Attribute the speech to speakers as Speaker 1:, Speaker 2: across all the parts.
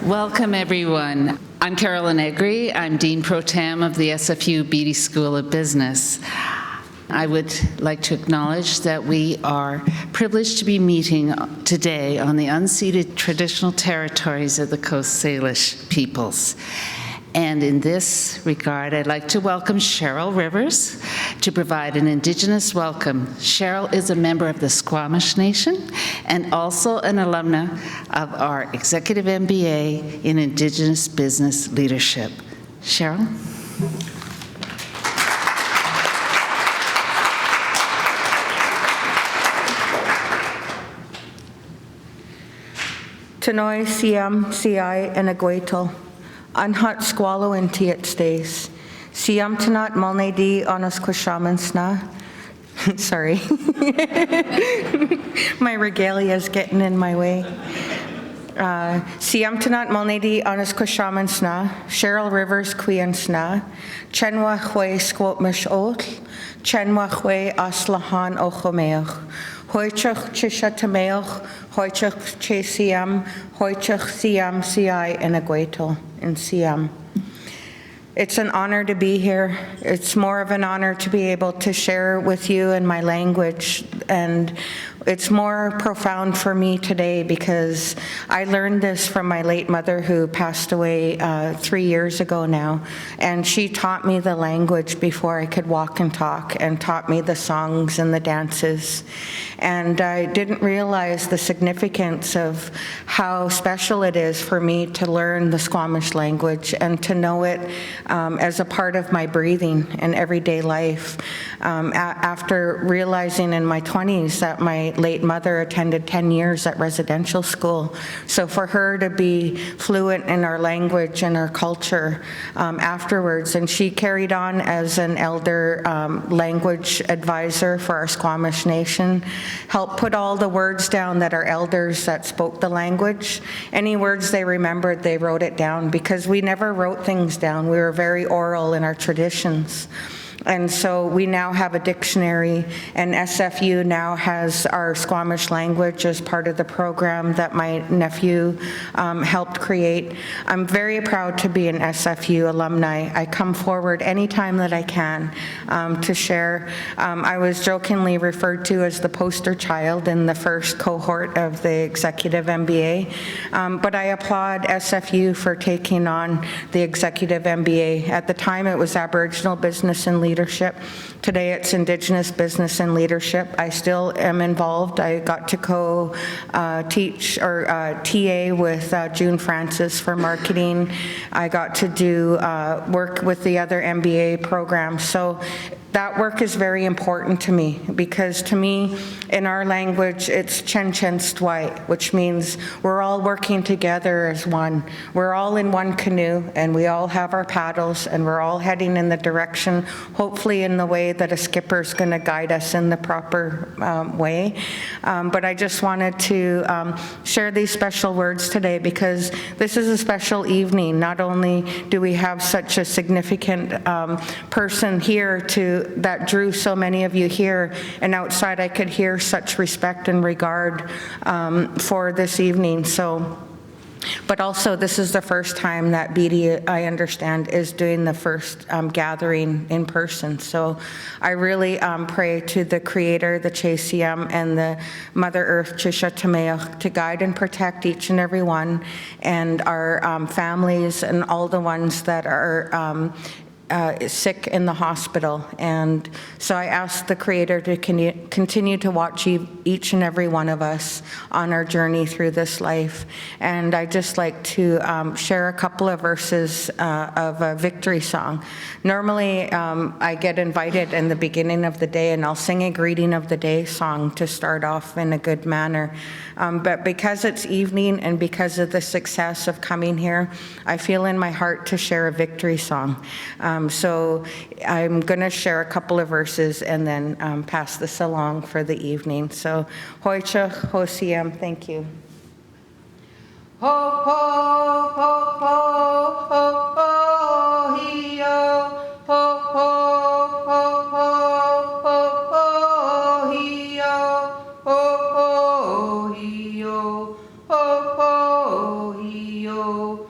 Speaker 1: Welcome, everyone. I'm Carolyn Egri. I'm Dean Pro Tem of the SFU Beedie School of Business. I would like to acknowledge that we are privileged to be meeting today on the unceded traditional territories of the Coast Salish peoples. And in this regard, I'd like to welcome Cheryl Rivers to provide an Indigenous welcome. Cheryl is a member of the Squamish Nation and also an alumna of our Executive MBA in Indigenous Business Leadership. Cheryl?
Speaker 2: Tanoi siam siai and aguetal. Anhat squallow in tiet stays. Siam tanat malnedi onas kwashamansna. Sorry. My regalia is getting in my way. Siam tanat malnedi onas kwashamansna. Cheryl Rivers quiansna. Chenwa hwe squotmish oth. Chenwa hwe aslahan ochomeoch. Hoichach chishatamaoch. Hoichach che siam. Hoichach siam siai and aguetal. In Siam. It's an honor to be here. It's more of an honor to be able to share with you in my language, and it's more profound for me today because I learned this from my late mother who passed away 3 years ago now, and she taught me the language before I could walk and talk, and taught me the songs and the dances. And I didn't realize the significance of how special it is for me to learn the Squamish language and to know it as a part of my breathing and everyday life. After realizing in my 20s that my late mother attended 10 years at residential school. So for her to be fluent in our language and our culture afterwards, and she carried on as an elder language advisor for our Squamish Nation, helped put all the words down that our elders that spoke the language, any words they remembered, they wrote it down, because we never wrote things down. We were very oral in our traditions. And so we now have a dictionary, and SFU now has our Squamish language as part of the program that my nephew helped create. I'm very proud to be an SFU alumni. I come forward anytime that I can to share. I was jokingly referred to as the poster child in the first cohort of the Executive MBA, but I applaud SFU for taking on the Executive MBA. At the time, it was Aboriginal Business and Leadership. Today it's Indigenous Business and Leadership. I still am involved. I got to co-teach or TA with June Francis for marketing. I got to do work with the other MBA programs. So that work is very important to me, because to me, in our language, it's chen chen stwai, which means we're all working together as one. We're all in one canoe, and we all have our paddles, and we're all heading in the direction, hopefully in the way that a skipper's going to guide us in the proper way. But I just wanted to share these special words today, because this is a special evening. Not only do we have such a significant person here that drew so many of you here, and outside I could hear such respect and regard for this evening. But also, this is the first time that Beedie, I understand, is doing the first gathering in person. So I really pray to the Creator, the Chesiam, and the Mother Earth, Chisha Tameach, to guide and protect each and every one, and our families, and all the ones that are sick in the hospital. And so I ask the Creator to continue to watch each and every one of us on our journey through this life. And I'd just like to share a couple of verses of a victory song. Normally, I get invited in the beginning of the day, and I'll sing a greeting of the day song to start off in a good manner. But because it's evening and because of the success of coming here, I feel in my heart to share a victory song. So I'm going to share a couple of verses and then pass this along for the evening. So, Hoicha, Hosiam, thank you. Ho, ho, ho, ho, ho, ho, hi-yo, ho, ho, ho, ho, ho, ho, hi-yo, ho, ho, hi-yo, ho, ho, hi-yo.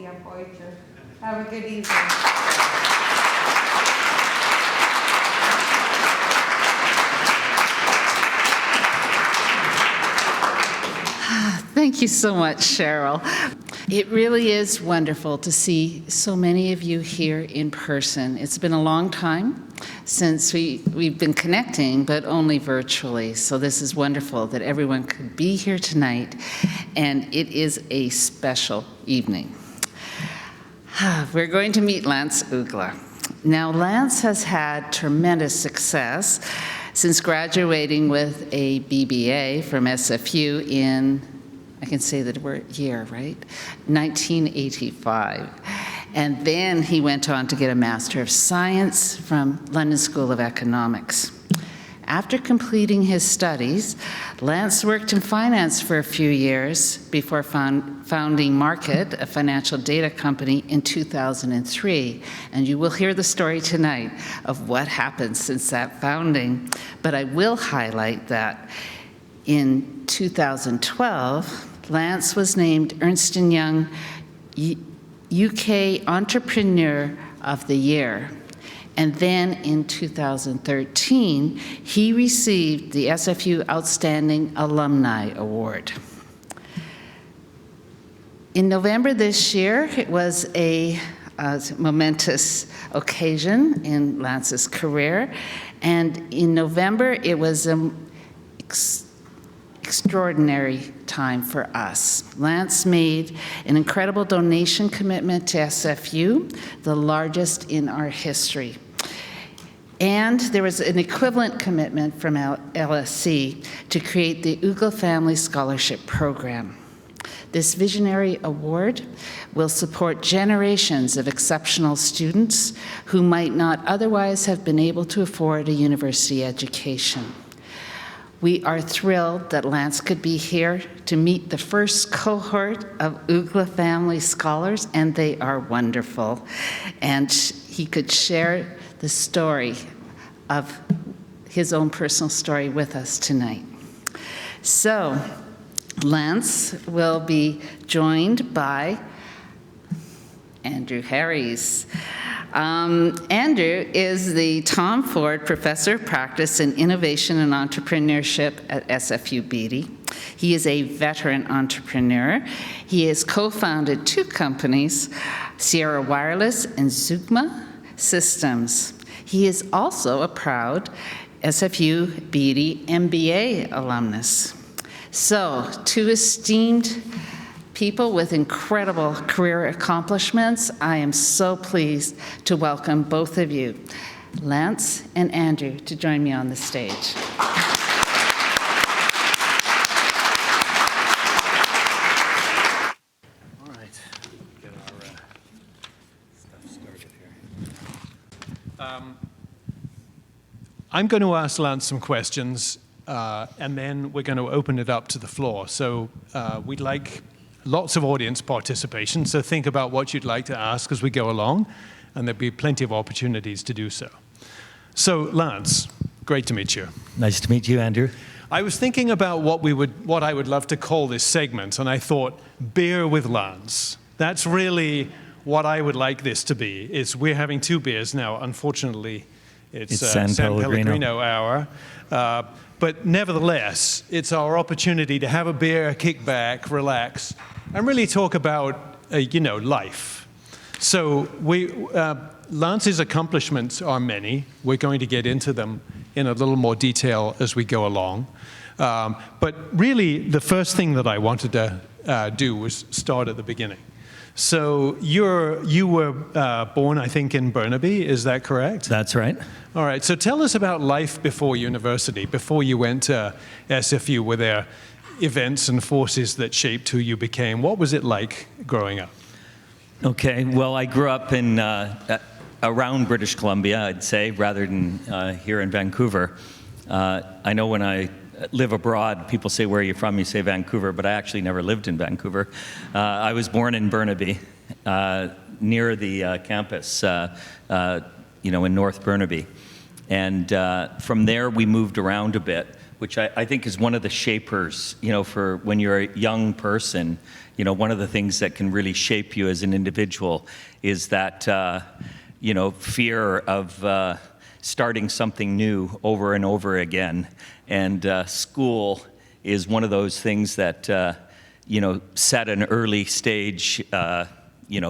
Speaker 2: Have a good evening.
Speaker 1: Thank you so much, Cheryl. It really is wonderful to see so many of you here in person. It's been a long time since we've been connecting, but only virtually. So this is wonderful that everyone could be here tonight, and it is a special evening. We're going to meet Lance Uggla. Now, Lance has had tremendous success since graduating with a BBA from SFU in, I can say the word year, right? 1985. And then he went on to get a Master of Science from London School of Economics. After completing his studies, Lance worked in finance for a few years before founding Markit, a financial data company, in 2003. And you will hear the story tonight of what happened since that founding. But I will highlight that in 2012, Lance was named Ernst & Young UK Entrepreneur of the Year. And then in 2013, he received the SFU Outstanding Alumni Award. In November this year, it was a momentous occasion in Lance's career. And in November, it was an extraordinary time for us. Lance made an incredible donation commitment to SFU, the largest in our history. And there was an equivalent commitment from LSC to create the Uggla Family Scholarship Program. This visionary award will support generations of exceptional students who might not otherwise have been able to afford a university education. We are thrilled that Lance could be here to meet the first cohort of Uggla Family Scholars, and they are wonderful. And he could share the story of his own personal story with us tonight. So, Lance will be joined by Andrew Harries. Andrew is the Tom Foord Professor of Practice in Innovation and Entrepreneurship at SFU Beedie. He is a veteran entrepreneur. He has co-founded two companies, Sierra Wireless and Zugma Systems. He is also a proud SFU Beedie MBA alumnus. So, two esteemed people with incredible career accomplishments, I am so pleased to welcome both of you, Lance and Andrew, to join me on the stage.
Speaker 3: All right, get our stuff started here. I'm going to ask Lance some questions, and then we're going to open it up to the floor. So we'd like lots of audience participation, so think about what you'd like to ask as we go along, and there'll be plenty of opportunities to do so. So, Lance, great to meet you.
Speaker 4: Nice to meet you, Andrew.
Speaker 3: I was thinking about what I would love to call this segment, and I thought, beer with Lance. That's really what I would like this to be, is we're having two beers now. Unfortunately, it's San Pellegrino hour. But nevertheless, it's our opportunity to have a beer, kick back, relax, and really talk about, life. So Lance's accomplishments are many. We're going to get into them in a little more detail as we go along. But really, the first thing that I wanted to do was start at the beginning. So you were born, I think, in Burnaby, is that correct?
Speaker 4: That's right.
Speaker 3: All right, so tell us about life before university, before you went to SFU. Were there events and forces that shaped who you became? What was it like growing up?
Speaker 4: Okay, well, I grew up in around British Columbia, I'd say, rather than here in Vancouver. I know when I live abroad, people say, where are you from? You say Vancouver, but I actually never lived in Vancouver. I was born in Burnaby, near the campus, in North Burnaby. And from there, we moved around a bit. which I think is one of the shapers, for when you're a young person, one of the things that can really shape you as an individual is that, fear of starting something new over and over again. And school is one of those things that, set an early stage,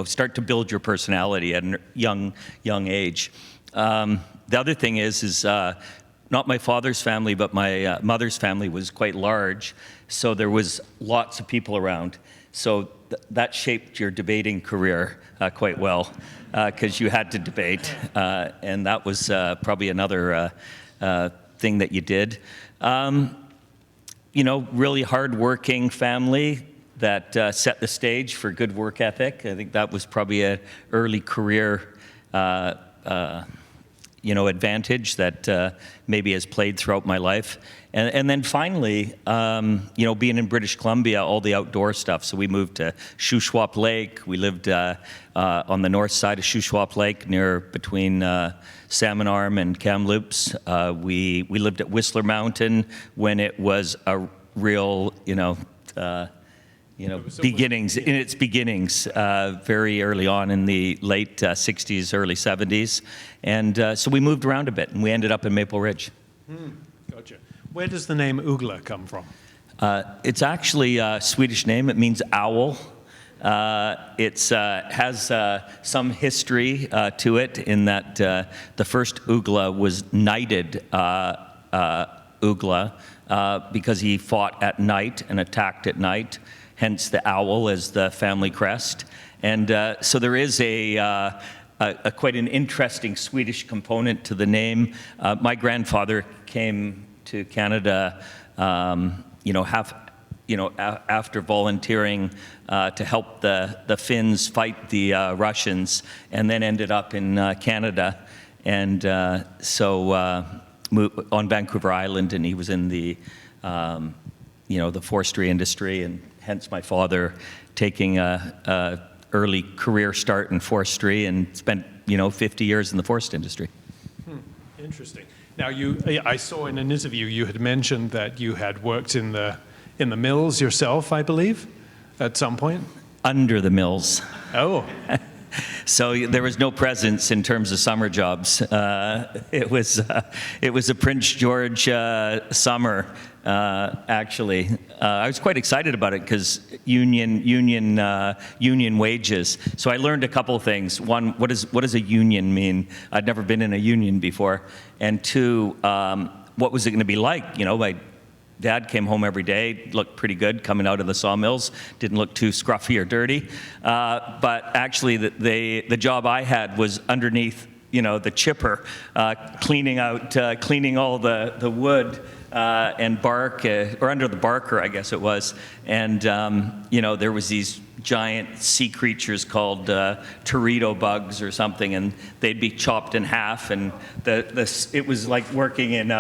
Speaker 4: start to build your personality at a young age. The other thing is not my father's family, but my mother's family was quite large, so there was lots of people around. So that shaped your debating career quite well, because you had to debate, and that was probably another thing that you did. Really hardworking family that set the stage for good work ethic. I think that was probably an early career advantage that maybe has played throughout my life. And then finally, being in British Columbia, all the outdoor stuff. So we moved to Shuswap Lake. We lived on the north side of Shuswap Lake, between Salmon Arm and Kamloops. We lived at Whistler Mountain when it was a real, beginnings, in its beginnings, very early on in the late 60s, early 70s. And so we moved around a bit, and we ended up in Maple Ridge.
Speaker 3: Gotcha. Where does the name Uggla come from?
Speaker 4: It's actually a Swedish name. It means owl. It has some history to it in that the first Uggla was knighted Uggla because he fought at night and attacked at night, hence the owl as the family crest. And so there is a quite an interesting Swedish component to the name. My grandfather came to Canada, after volunteering to help the Finns fight the Russians, and then ended up in Canada, and moved on Vancouver Island, and he was in the the forestry industry, and hence my father taking a early career start in forestry and spent 50 years in the forest industry.
Speaker 3: Interesting. Now, I saw in an interview you had mentioned that you had worked in the mills yourself, I believe, at some point.
Speaker 4: Under the mills.
Speaker 3: Oh.
Speaker 4: So there was no presence in terms of summer jobs. It was a Prince George summer, actually. I was quite excited about it because union wages. So I learned a couple of things. One, what does a union mean? I'd never been in a union before. And two, what was it going to be like? My Dad came home every day, looked pretty good coming out of the sawmills, didn't look too scruffy or dirty. But actually, the job I had was underneath, the chipper, cleaning all the wood and bark, or under the barker, I guess it was. And, there was these giant sea creatures called Teredo bugs or something, and they'd be chopped in half, and it was like working in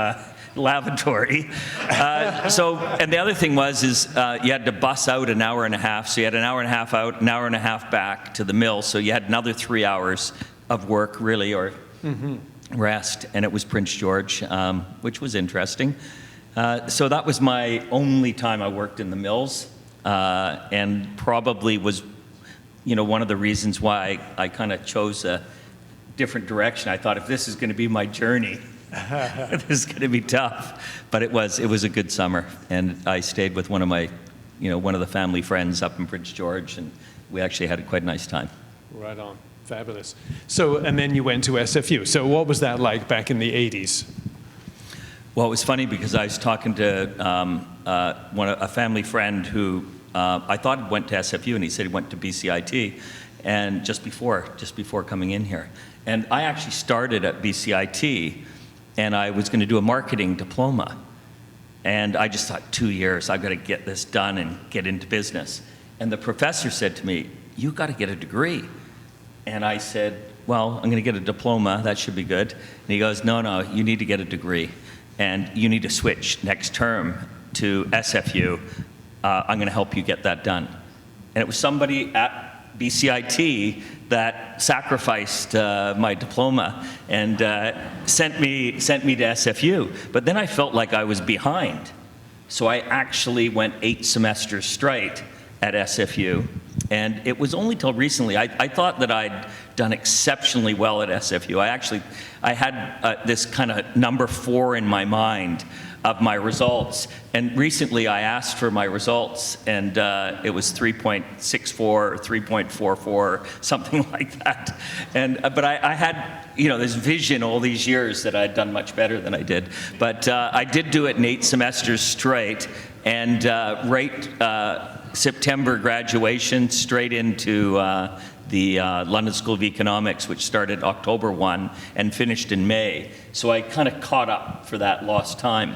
Speaker 4: lavatory. And the other thing was you had to bus out an hour and a half. So you had an hour and a half out, an hour and a half back to the mill. So you had another 3 hours of work, really, or rest. And it was Prince George, which was interesting. So that was my only time I worked in the mills, and probably was, one of the reasons why I kind of chose a different direction. I thought, if this is going to be my journey, this is going to be tough. But it was a good summer, and I stayed with one of my, one of the family friends up in Prince George, and we actually had quite a nice time.
Speaker 3: Right on. Fabulous. So, and then you went to SFU. So what was that like back in the 80s?
Speaker 4: Well, it was funny because I was talking to a family friend who I thought went to SFU, and he said he went to BCIT, and just before coming in here. And I actually started at BCIT, and I was going to do a marketing diploma. And I just thought, 2 years, I've got to get this done and get into business. And the professor said to me, "You've got to get a degree." And I said, "Well, I'm going to get a diploma. That should be good." And he goes, No, you need to get a degree. And you need to switch next term to SFU. I'm going to help you get that done. And it was somebody at BCIT that sacrificed my diploma and sent me to SFU. But then I felt like I was behind. So I actually went 8 semesters straight at SFU. And it was only till recently, I thought that I'd done exceptionally well at SFU. I had this kind of number 4 in my mind of my results. And recently I asked for my results, and it was 3.64 or 3.44, something like that. But I had, this vision all these years that I'd done much better than I did. But I did do it in 8 semesters straight, and September graduation straight into the London School of Economics, which started October 1 and finished in May. So I kind of caught up for that lost time.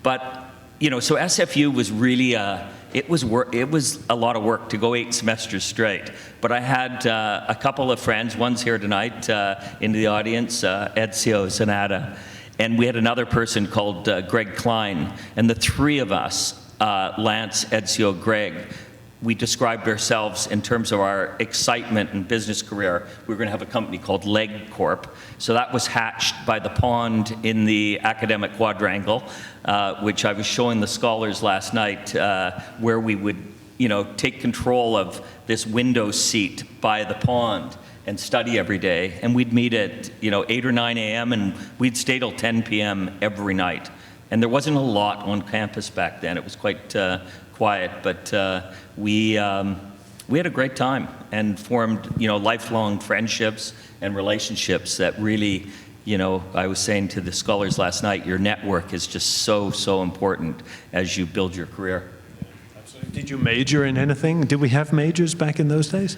Speaker 4: But, so SFU was really, it was a lot of work to go 8 semesters straight. But I had a couple of friends, one's here tonight in the audience, Ezio Zanata, and we had another person called Greg Klein. And the 3 of us, Lance, Ezio, Greg, we described ourselves in terms of our excitement and business career. We were going to have a company called Leg Corp. So that was hatched by the pond in the academic quadrangle, which I was showing the scholars last night, where we would, take control of this window seat by the pond and study every day. And we'd meet at, 8 or 9 a.m. and we'd stay till 10 p.m. every night. And there wasn't a lot on campus back then. It was quite quiet, but we had a great time and formed, lifelong friendships and relationships that really, I was saying to the scholars last night, your network is just so important as you build your career.
Speaker 3: Absolutely. Did you major in anything? Did we have majors back in those days?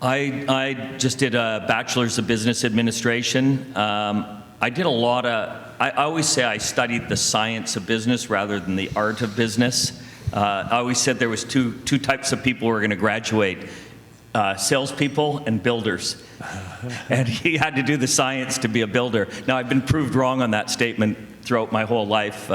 Speaker 4: I just did a bachelor's of business administration. I did a lot of, I always say I studied the science of business rather than the art of business. I always said there was two types of people who were going to graduate, salespeople and builders. And he had to do the science to be a builder. Now, I've been proved wrong on that statement throughout my whole life,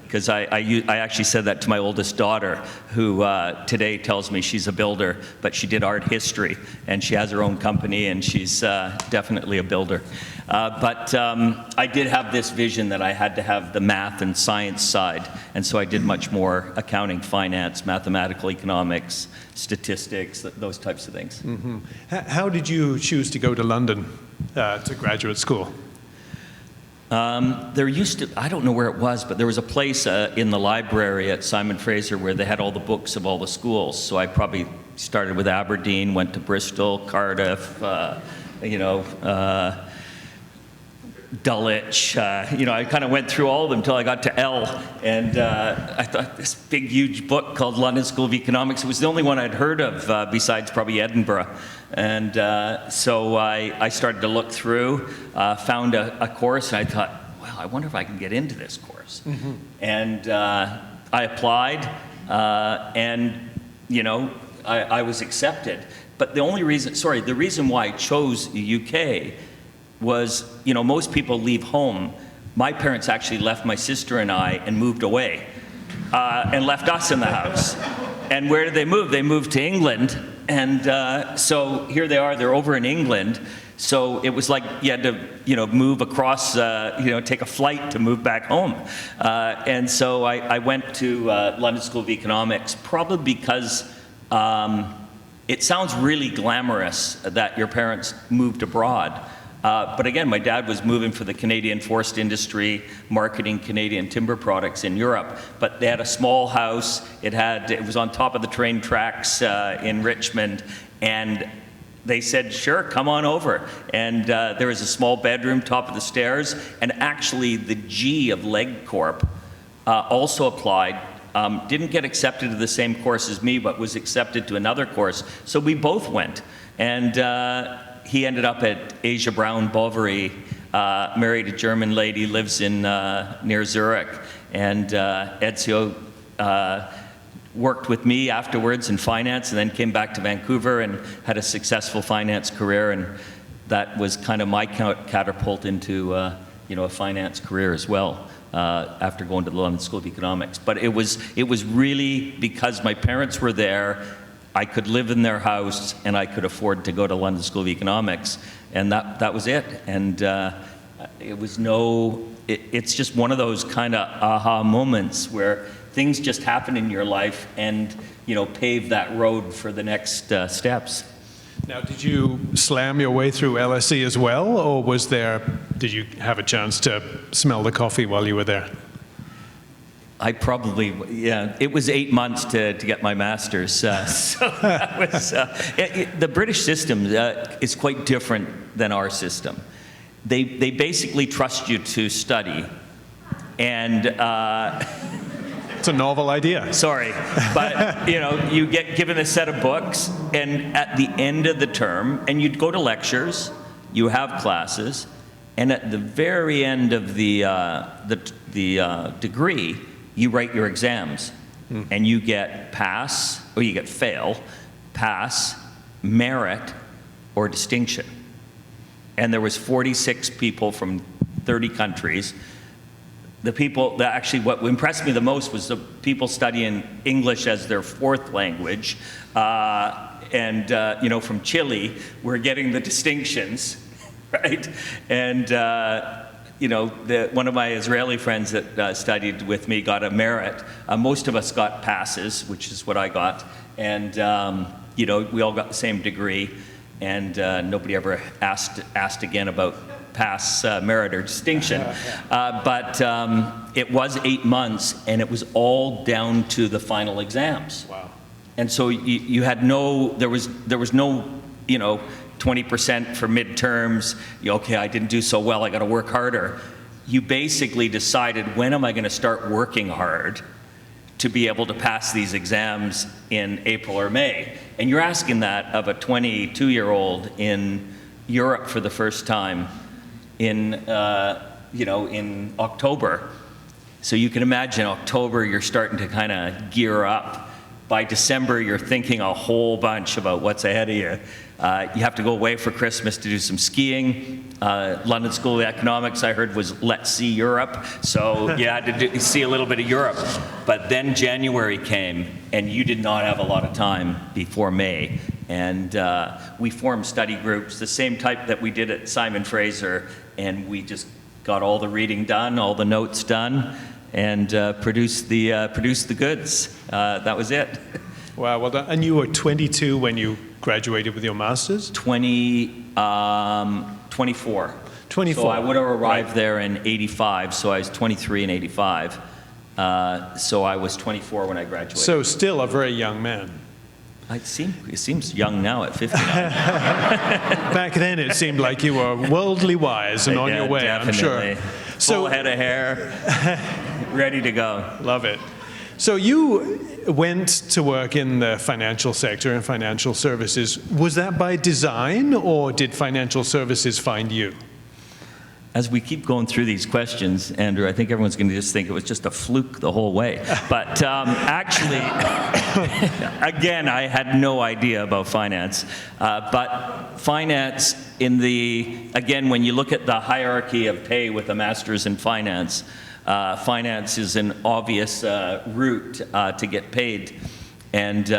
Speaker 4: because I actually said that to my oldest daughter, who today tells me she's a builder, but she did art history, and she has her own company, and she's definitely a builder. But I did have this vision that I had to have the math and science side, and so I did much more accounting, finance, mathematical economics, statistics, those types of things.
Speaker 3: Mm-hmm. How did you choose to go to London to graduate school?
Speaker 4: There used to, I don't know where it was, but there was a place in the library at Simon Fraser where they had all the books of all the schools. So I probably started with Aberdeen, went to Bristol, Cardiff, Dulwich. I kind of went through all of them until I got to L. And I thought this big, huge book called London School of Economics, it was the only one I'd heard of besides probably Edinburgh. And so I started to look through, found a course, and I thought, well, I wonder if I can get into this course. Mm-hmm. And I applied, and I was accepted. But the reason why I chose the UK was, most people leave home. My parents actually left my sister and I and moved away, and left us in the house. And where did they move? They moved to England. And so here they are, they're over in England. So it was like you had to, move across, take a flight to move back home. And so I went to London School of Economics, probably because it sounds really glamorous that your parents moved abroad. But again, my dad was moving for the Canadian forest industry, marketing Canadian timber products in Europe. But they had a small house. It was on top of the train tracks in Richmond, and they said, "Sure, come on over." And there was a small bedroom, top of the stairs, and actually the G of Leg Corp also applied. Didn't get accepted to the same course as me, but was accepted to another course. So we both went, and. He ended up at Asia Brown Bovary, married a German lady, lives in near Zurich. And Ezio worked with me afterwards in finance, and then came back to Vancouver and had a successful finance career. And that was kind of my catapult into a finance career as well. After going to the London School of Economics. But it was really because my parents were there, I could live in their house and I could afford to go to London School of Economics, and that was it. And it was it's just one of those kind of aha moments where things just happen in your life and, pave that road for the next steps.
Speaker 3: Now, did you slam your way through LSE as well, or did you have a chance to smell the coffee while you were there?
Speaker 4: It was 8 months to get my master's. So that was, the British system is quite different than our system. They basically trust you to study, and
Speaker 3: it's a novel idea.
Speaker 4: Sorry, but you get given a set of books, and at the end of the term, and you'd go to lectures, you have classes, and at the very end of the degree, you write your exams, and you get pass, or you get fail, pass, merit, or distinction. And there was 46 people from 30 countries. The people that actually, what impressed me the most was the people studying English as their fourth language, and from Chile, were getting the distinctions, right? And one of my Israeli friends that studied with me got a merit. Most of us got passes, which is what I got, and we all got the same degree, and nobody ever asked again about pass, merit, or distinction. But it was 8 months, and it was all down to the final exams.
Speaker 3: Wow.
Speaker 4: And so you had there was no 20% for midterms. Okay, I didn't do so well, I got to work harder. You basically decided, when am I going to start working hard to be able to pass these exams in April or May? And you're asking that of a 22-year-old in Europe for the first time in October. So you can imagine October, you're starting to kind of gear up. By December, you're thinking a whole bunch about what's ahead of you. You have to go away for Christmas to do some skiing. London School of Economics, I heard, was let's see Europe. So you had to see a little bit of Europe. But then January came, and you did not have a lot of time before May. And we formed study groups, the same type that we did at Simon Fraser, and we just got all the reading done, all the notes done, and produced the goods. That was it.
Speaker 3: Wow, well done. And you were 22 when you graduated with your master's?
Speaker 4: 24.
Speaker 3: 24.
Speaker 4: So I would have arrived there in 85, so I was 23 in 85. So I was 24 when I graduated.
Speaker 3: So still a very young man.
Speaker 4: It seems young now at 59.
Speaker 3: Back then it seemed like you were worldly wise and on your way,
Speaker 4: definitely.
Speaker 3: I'm sure.
Speaker 4: Full head of hair, ready to go.
Speaker 3: Love it. So you went to work in the financial sector and financial services. Was that by design, or did financial services find you?
Speaker 4: As we keep going through these questions, Andrew, I think everyone's going to just think it was just a fluke the whole way. But actually, again, I had no idea about finance. But finance, again, when you look at the hierarchy of pay with a master's in finance, finance is an obvious route to get paid. And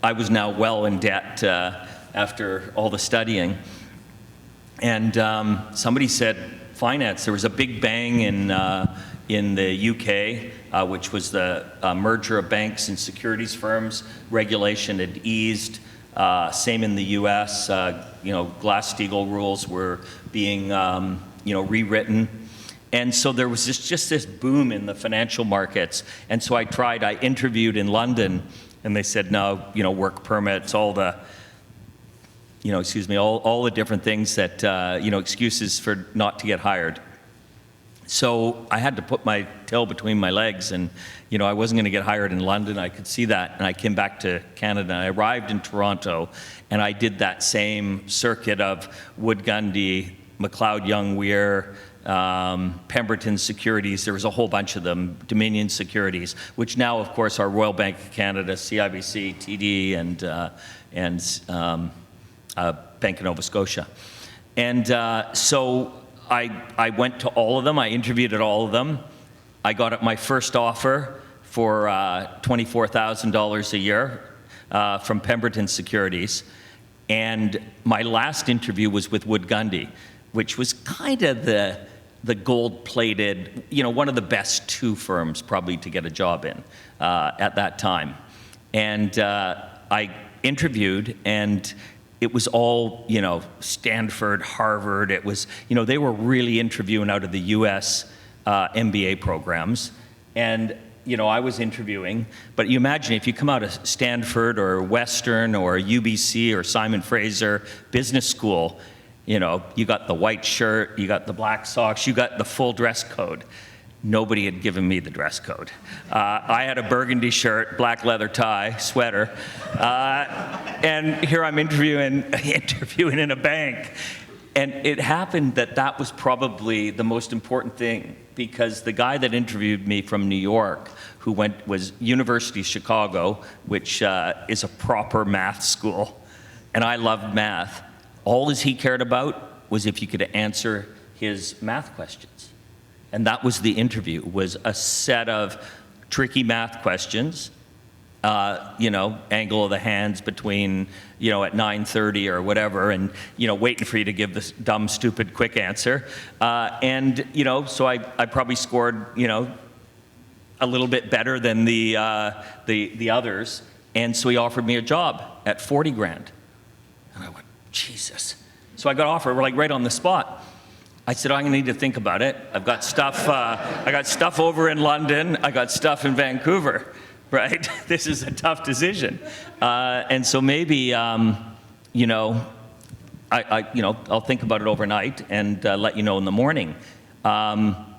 Speaker 4: I was now well in debt after all the studying. And somebody said, finance, there was a big bang in the UK, which was the merger of banks and securities firms. Regulation had eased. Same in the US, Glass-Steagall rules were being, rewritten. And so there was just this boom in the financial markets. And so I interviewed in London, and they said, no, work permits, all the different things that, excuses for not to get hired. So I had to put my tail between my legs, and, I wasn't going to get hired in London. I could see that, and I came back to Canada. I arrived in Toronto, and I did that same circuit of Wood Gundy, McLeod Young Weir, Pemberton Securities. There was a whole bunch of them, Dominion Securities, which now, of course, are Royal Bank of Canada, CIBC, TD, and Bank of Nova Scotia. And so I went to all of them. I interviewed at all of them. I got my first offer for $24,000 a year, from Pemberton Securities. And my last interview was with Wood Gundy, which was kind of the gold-plated, one of the best two firms probably to get a job in at that time. And I interviewed, and it was all, Stanford, Harvard. It was, they were really interviewing out of the US MBA programs. And, I was interviewing, but you imagine if you come out of Stanford or Western or UBC or Simon Fraser Business School, you got the white shirt, you got the black socks, you got the full dress code. Nobody had given me the dress code. I had a burgundy shirt, black leather tie, sweater, and here I'm interviewing in a bank. And it happened that was probably the most important thing, because the guy that interviewed me from New York, who was University of Chicago, which is a proper math school, and I loved math. All he cared about was if you could answer his math questions. And that was the interview, was a set of tricky math questions, angle of the hands between, at 9:30 or whatever, and, waiting for you to give this dumb, stupid, quick answer. So I probably scored, a little bit better than the others. And so he offered me a job at 40 grand. And I went, Jesus. So I got offered, right on the spot. I said, I'm gonna need to think about it. I've got stuff, I got stuff over in London, I got stuff in Vancouver, right? This is a tough decision. And so maybe, I'll think about it overnight and let you know in the morning.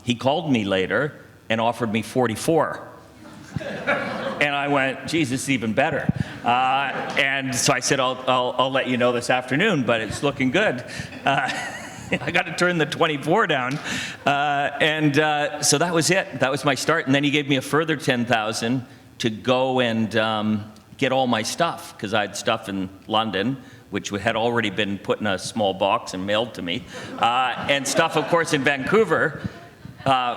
Speaker 4: He called me later and offered me 44. And I went, geez, this is even better. And so I said, I'll let you know this afternoon, but it's looking good. I got to turn the 24 down. So that was it. That was my start. And then he gave me a further $10,000 to go and get all my stuff, because I had stuff in London, which had already been put in a small box and mailed to me. And stuff, of course, in Vancouver,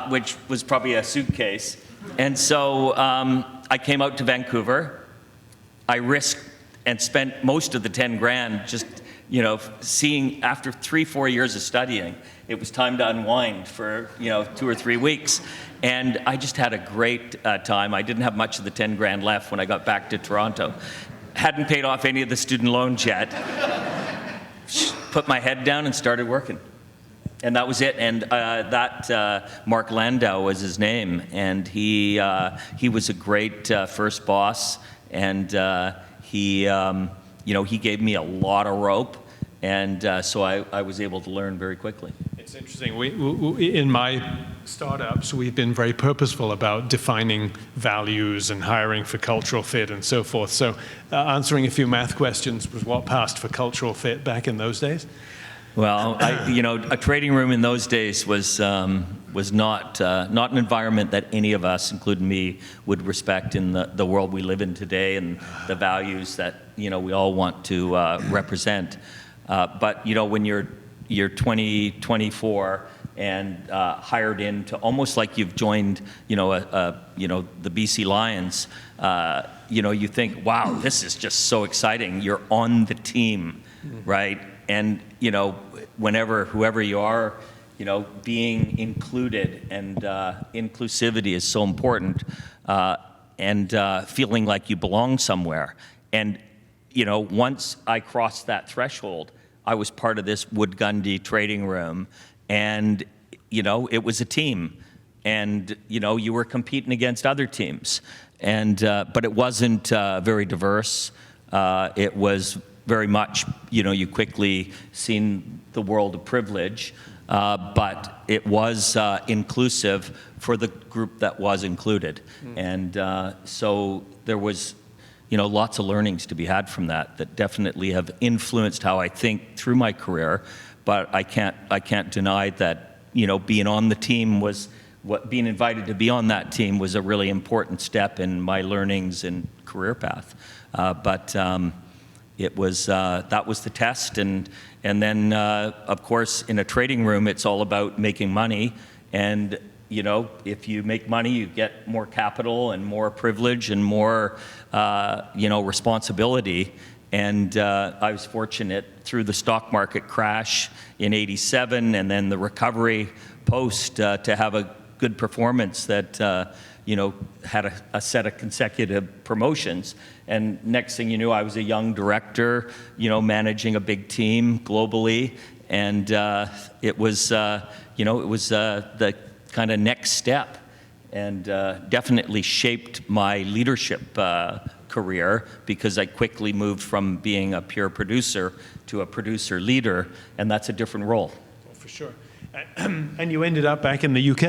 Speaker 4: which was probably a suitcase. And so I came out to Vancouver. I risked and spent most of the 10 grand just seeing, after 3-4 years of studying, it was time to unwind for 2 or 3 weeks. And I just had a great time. I didn't have much of the 10 grand left when I got back to Toronto. Hadn't paid off any of the student loans yet. Put my head down and started working. And that was it. And Mark Landau was his name. And he was a great first boss. And he gave me a lot of rope, and so I was able to learn very quickly.
Speaker 3: It's interesting. We, in my startups, we've been very purposeful about defining values and hiring for cultural fit and so forth. So answering a few math questions was what passed for cultural fit back in those days?
Speaker 4: Well, a trading room in those days was not an environment that any of us, including me, would respect in the world we live in today and the values that we all want to represent. But when you're 20, 24 and hired into almost like you've joined the BC Lions, you think, wow, this is just so exciting. You're on the team, right? And whoever you are, being included and inclusivity is so important, and feeling like you belong somewhere. And once I crossed that threshold, I was part of this Wood Gundy trading room, and it was a team, and you were competing against other teams, and but it wasn't very diverse. It was very much, you quickly seen the world of privilege, but it was inclusive for the group that was included. And so there was, lots of learnings to be had from that definitely have influenced how I think through my career. But I can't deny that, being on the team being invited to be on that team was a really important step in my learnings and career path. It was that was the test, and then of course in a trading room it's all about making money, and you know, if you make money, you get more capital and more privilege and more, you know, responsibility. And I was fortunate through the stock market crash in '87 and then the recovery post to have a good performance that, you know, had a set of consecutive promotions. And next thing you knew, I was a young director, you know, managing a big team globally. And it was, you know, it was the kind of next step, and definitely shaped my leadership career, because I quickly moved from being a pure producer to a producer leader, and that's a different role.
Speaker 3: Oh, for sure. And you ended up back in the UK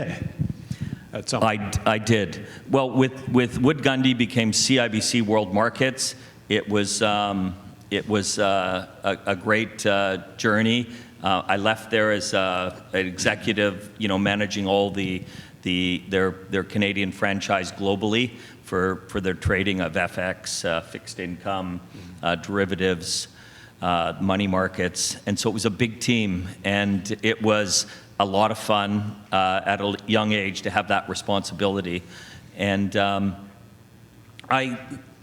Speaker 3: at some point.
Speaker 4: I did. Well, with Wood Gundy became CIBC World Markets. It was a great journey. I left there as an executive, you know, managing all their Canadian franchise globally for their trading of FX, fixed income, derivatives, money markets. And so it was a big team, and it was a lot of fun at a young age to have that responsibility. And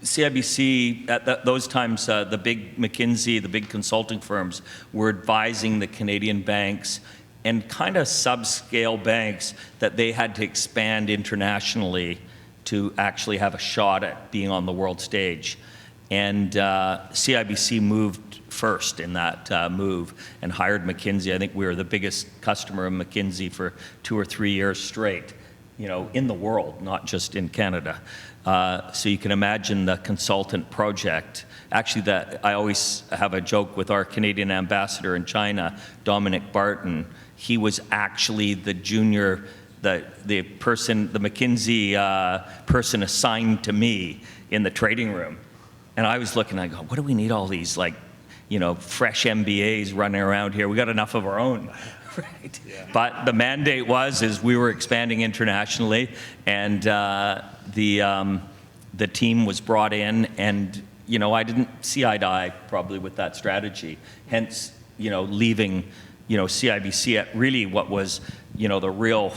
Speaker 4: CIBC, at those times, the big McKinsey, the big consulting firms were advising the Canadian banks and kind of subscale banks that they had to expand internationally to actually have a shot at being on the world stage. And CIBC moved first in that move and hired McKinsey. I think we were the biggest customer of McKinsey for 2 or 3 years straight, you know, in the world, not just in Canada. So you can imagine the consultant project. Actually, that I always have a joke with our Canadian ambassador in China, Dominic Barton. He was actually the junior, the person, the McKinsey person assigned to me in the trading room. And I was looking, I go, what do we need all these, like, you know, fresh MBAs running around here? We got enough of our own. Right. Yeah. But the mandate is we were expanding internationally, and the team was brought in, and, you know, I didn't see eye to eye probably with that strategy. Hence, you know, leaving, you know, CIBC at really what was, you know, the real,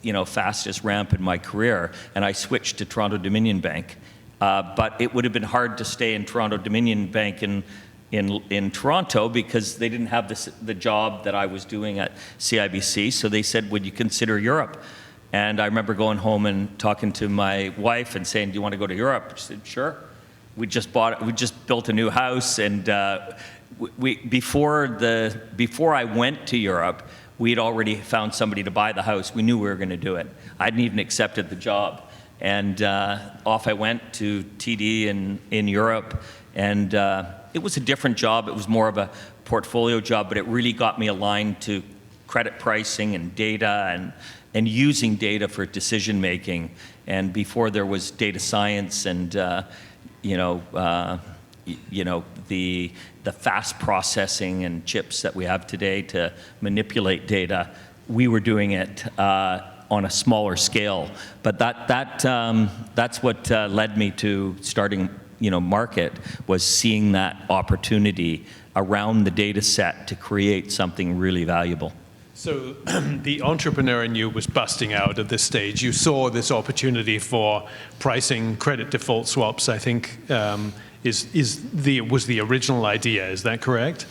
Speaker 4: you know, fastest ramp in my career, and I switched to Toronto Dominion Bank. But it would have been hard to stay in Toronto Dominion Bank in Toronto, because they didn't have the job that I was doing at CIBC. So they said, would you consider Europe? And I remember going home and talking to my wife and saying, do you want to go to Europe? She said, sure. We just built a new house, and before I went to Europe, we'd already found somebody to buy the house. We knew we were going to do it. I hadn't even accepted the job. And off I went to TD in Europe, and it was a different job. It was more of a portfolio job, but it really got me aligned to credit pricing and data and using data for decision making. And before there was data science and the fast processing and chips that we have today to manipulate data, we were doing it on a smaller scale. But that's what led me to starting, you know, Markit, was seeing that opportunity around the data set to create something really valuable.
Speaker 3: So the entrepreneur in you was busting out at this stage. You saw this opportunity for pricing credit default swaps, I think, was the original idea. Is that correct?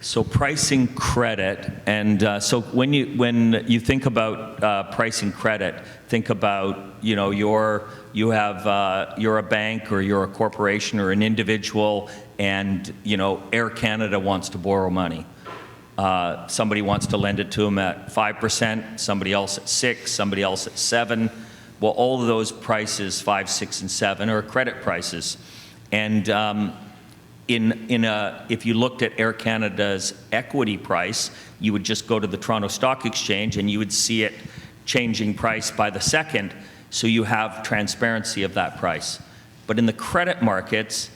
Speaker 4: So pricing credit, and so when you think about pricing credit, think about, you know, you're a bank or you're a corporation or an individual, and, you know, Air Canada wants to borrow money. Somebody wants to lend it to them at 5%, somebody else at 6%, somebody else at 7%. Well, all of those prices, 5, 6, and 7, are credit prices, and if you looked at Air Canada's equity price, you would just go to the Toronto Stock Exchange and you would see it changing price by the second, so you have transparency of that price. But in the credit markets,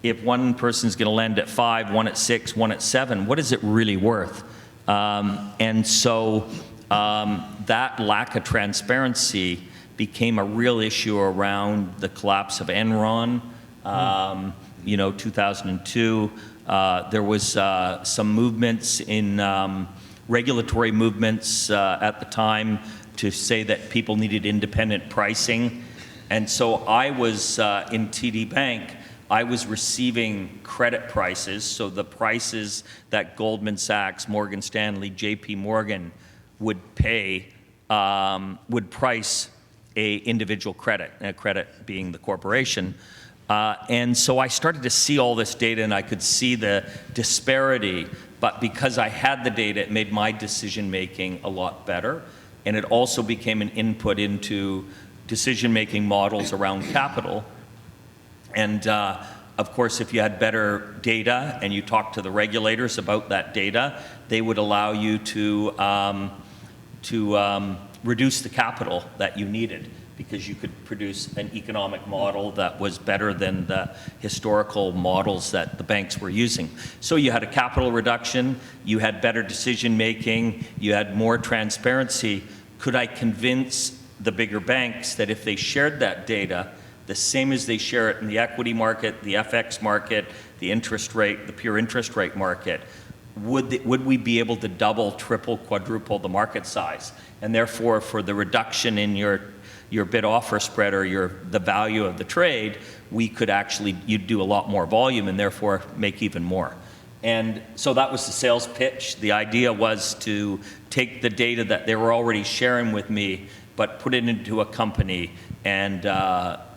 Speaker 4: if one person's going to lend at 5, one at 6, one at 7, what is it really worth? And so that lack of transparency became a real issue around the collapse of Enron. 2002, there was some movements in regulatory movements at the time to say that people needed independent pricing. And so I was in TD Bank, I was receiving credit prices, so the prices that Goldman Sachs, Morgan Stanley, JP Morgan would pay, would price a individual credit, a credit being the corporation. And so I started to see all this data and I could see the disparity, but because I had the data, it made my decision-making a lot better. And it also became an input into decision-making models around capital. And of course, if you had better data and you talked to the regulators about that data, they would allow you to reduce the capital that you needed, because you could produce an economic model that was better than the historical models that the banks were using. So you had a capital reduction, you had better decision-making, you had more transparency. Could I convince the bigger banks that if they shared that data, the same as they share it in the equity market, the FX market, the interest rate, the pure interest rate market, would we be able to double, triple, quadruple the market size? And therefore, for the reduction in your bid-offer spread or the value of the trade, we could actually, you'd do a lot more volume and therefore make even more. And so that was the sales pitch. The idea was to take the data that they were already sharing with me, but put it into a company and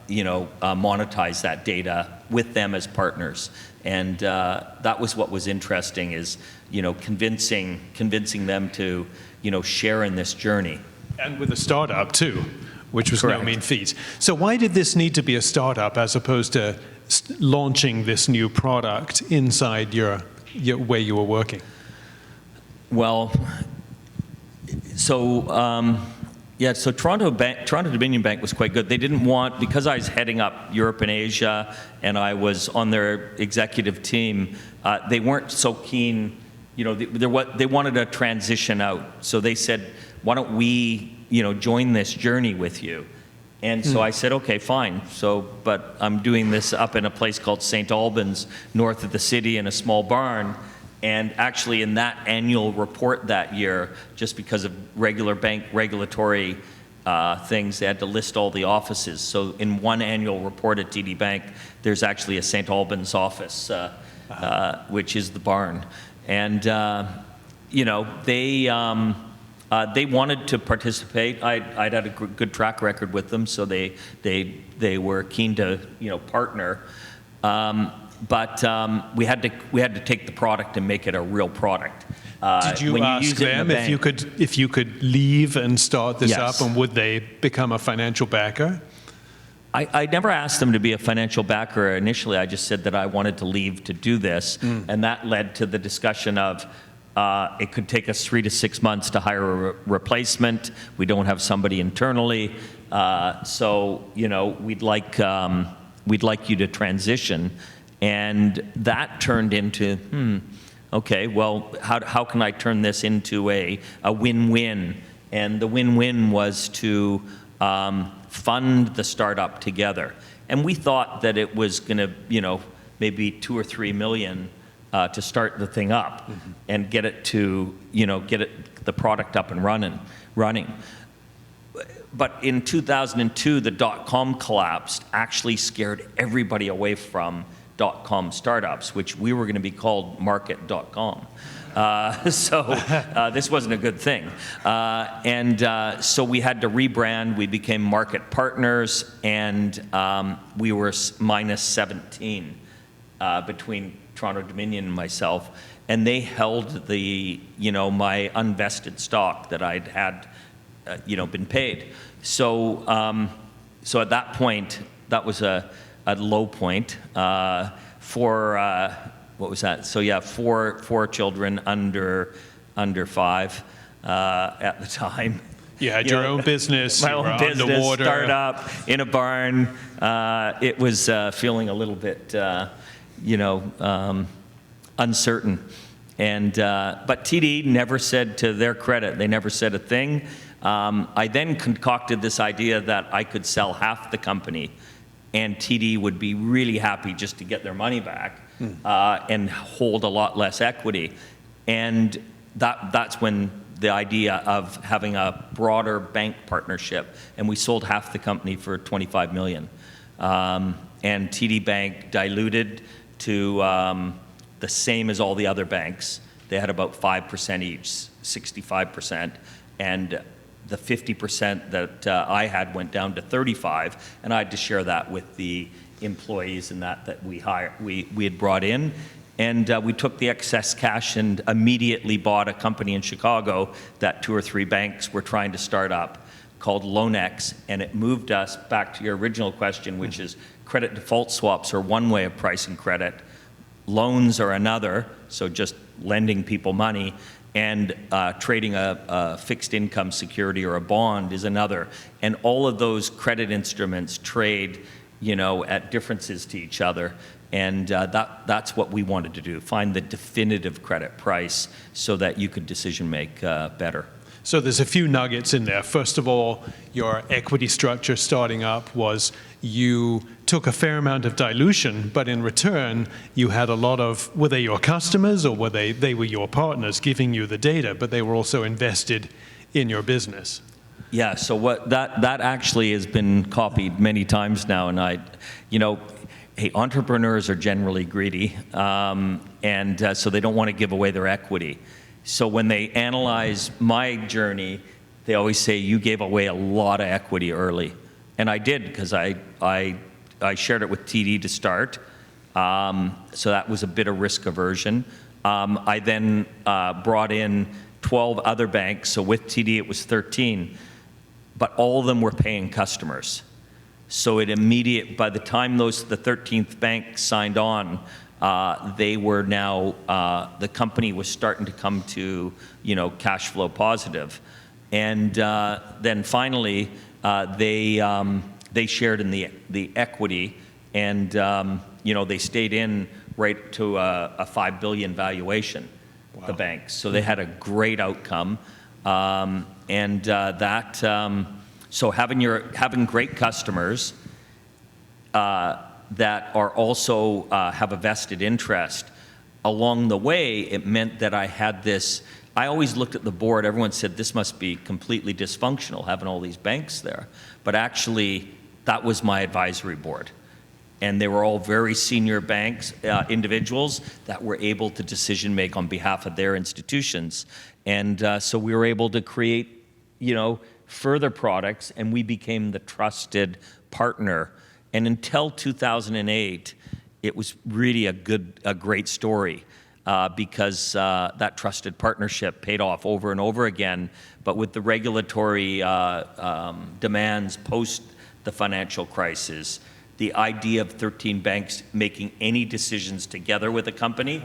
Speaker 4: monetize that data with them as partners. And that was what was interesting, is convincing them to share in this journey.
Speaker 3: And with a startup too, which was
Speaker 4: Correct.
Speaker 3: no mean feat. So why did this need to be a startup as opposed to launching this new product inside your where you were working?
Speaker 4: Well, so Toronto Dominion Bank was quite good. They didn't want, because I was heading up Europe and Asia and I was on their executive team, they weren't so keen, they wanted to transition out. So they said, why don't we, join this journey with you? And so I said, okay, fine. But I'm doing this up in a place called St. Albans, north of the city, in a small barn. And actually in that annual report that year, just because of regular bank regulatory things, they had to list all the offices. So in one annual report at TD Bank, there's actually a St. Albans office, which is the barn. And they wanted to participate. I'd had a good track record with them, so they were keen to partner. But we had to take the product and make it a real product.
Speaker 3: Did you ask them if you could leave and start this
Speaker 4: Yes.
Speaker 3: up, and would they become a financial backer?
Speaker 4: I never asked them to be a financial backer initially. I just said that I wanted to leave to do this, and that led to the discussion of it could take us 3 to 6 months to hire a replacement. We don't have somebody internally, so we'd like you to transition. And that turned into, okay, well, how can I turn this into a win-win? And the win-win was to fund the startup together. And we thought that it was going to, maybe 2 or 3 million to start the thing up and get it to, the product up and running. But in 2002, the dot-com collapsed, actually scared everybody away from dot-com startups, which we were going to be called Markit.com. So this wasn't a good thing. So we had to rebrand. We became Markit Partners, and we were minus 17 between Toronto Dominion and myself. And they held the, my unvested stock that I'd had, been paid. So at that point, that was a low point for what was that? So yeah, four children under 5 at the time.
Speaker 3: You had your own business.
Speaker 4: My
Speaker 3: you
Speaker 4: own
Speaker 3: were
Speaker 4: business,
Speaker 3: underwater.
Speaker 4: startup in a barn. It was feeling a little bit, uncertain. And but TD never said, to their credit, they never said a thing. I then concocted this idea that I could sell half the company, and TD would be really happy just to get their money back and hold a lot less equity. And that's when the idea of having a broader bank partnership, and we sold half the company for $25 million. And TD Bank diluted to the same as all the other banks. They had about 5% each, 65%, and the 50% that I had went down to 35%, and I had to share that with the employees and that we had brought in. And we took the excess cash and immediately bought a company in Chicago that 2 or 3 banks were trying to start up called LoanX, and it moved us back to your original question, which is credit default swaps are one way of pricing credit, loans are another, so just lending people money, and trading a fixed income security or a bond is another. And all of those credit instruments trade, at differences to each other. And that's what we wanted to do, find the definitive credit price so that you could decision make better.
Speaker 3: So there's a few nuggets in there. First of all, your equity structure starting up was you took a fair amount of dilution, but in return, you had a lot of, were they your customers or were they were your partners giving you the data, but they were also invested in your business?
Speaker 4: Yeah, so that actually has been copied many times now, and hey, entrepreneurs are generally greedy, and so they don't want to give away their equity. So when they analyze my journey, they always say, you gave away a lot of equity early. And I did, because I shared it with TD to start. So that was a bit of risk aversion. I then brought in 12 other banks. So with TD, it was 13. But all of them were paying customers. So by the time the 13th bank signed on, they were now, the company was starting to come to, cash flow positive. And then finally, they shared in the equity, and, they stayed in right to a $5 billion valuation, wow. The banks. So they had a great outcome. So having great customers, that are also have a vested interest. Along the way, it meant that I had this, I always looked at the board, everyone said this must be completely dysfunctional, having all these banks there. But actually, that was my advisory board. And they were all very senior banks, individuals that were able to decision make on behalf of their institutions. And so we were able to create, further products, and we became the trusted partner. And until 2008, it was really a great story because that trusted partnership paid off over and over again. But with the regulatory demands post the financial crisis, the idea of 13 banks making any decisions together with a company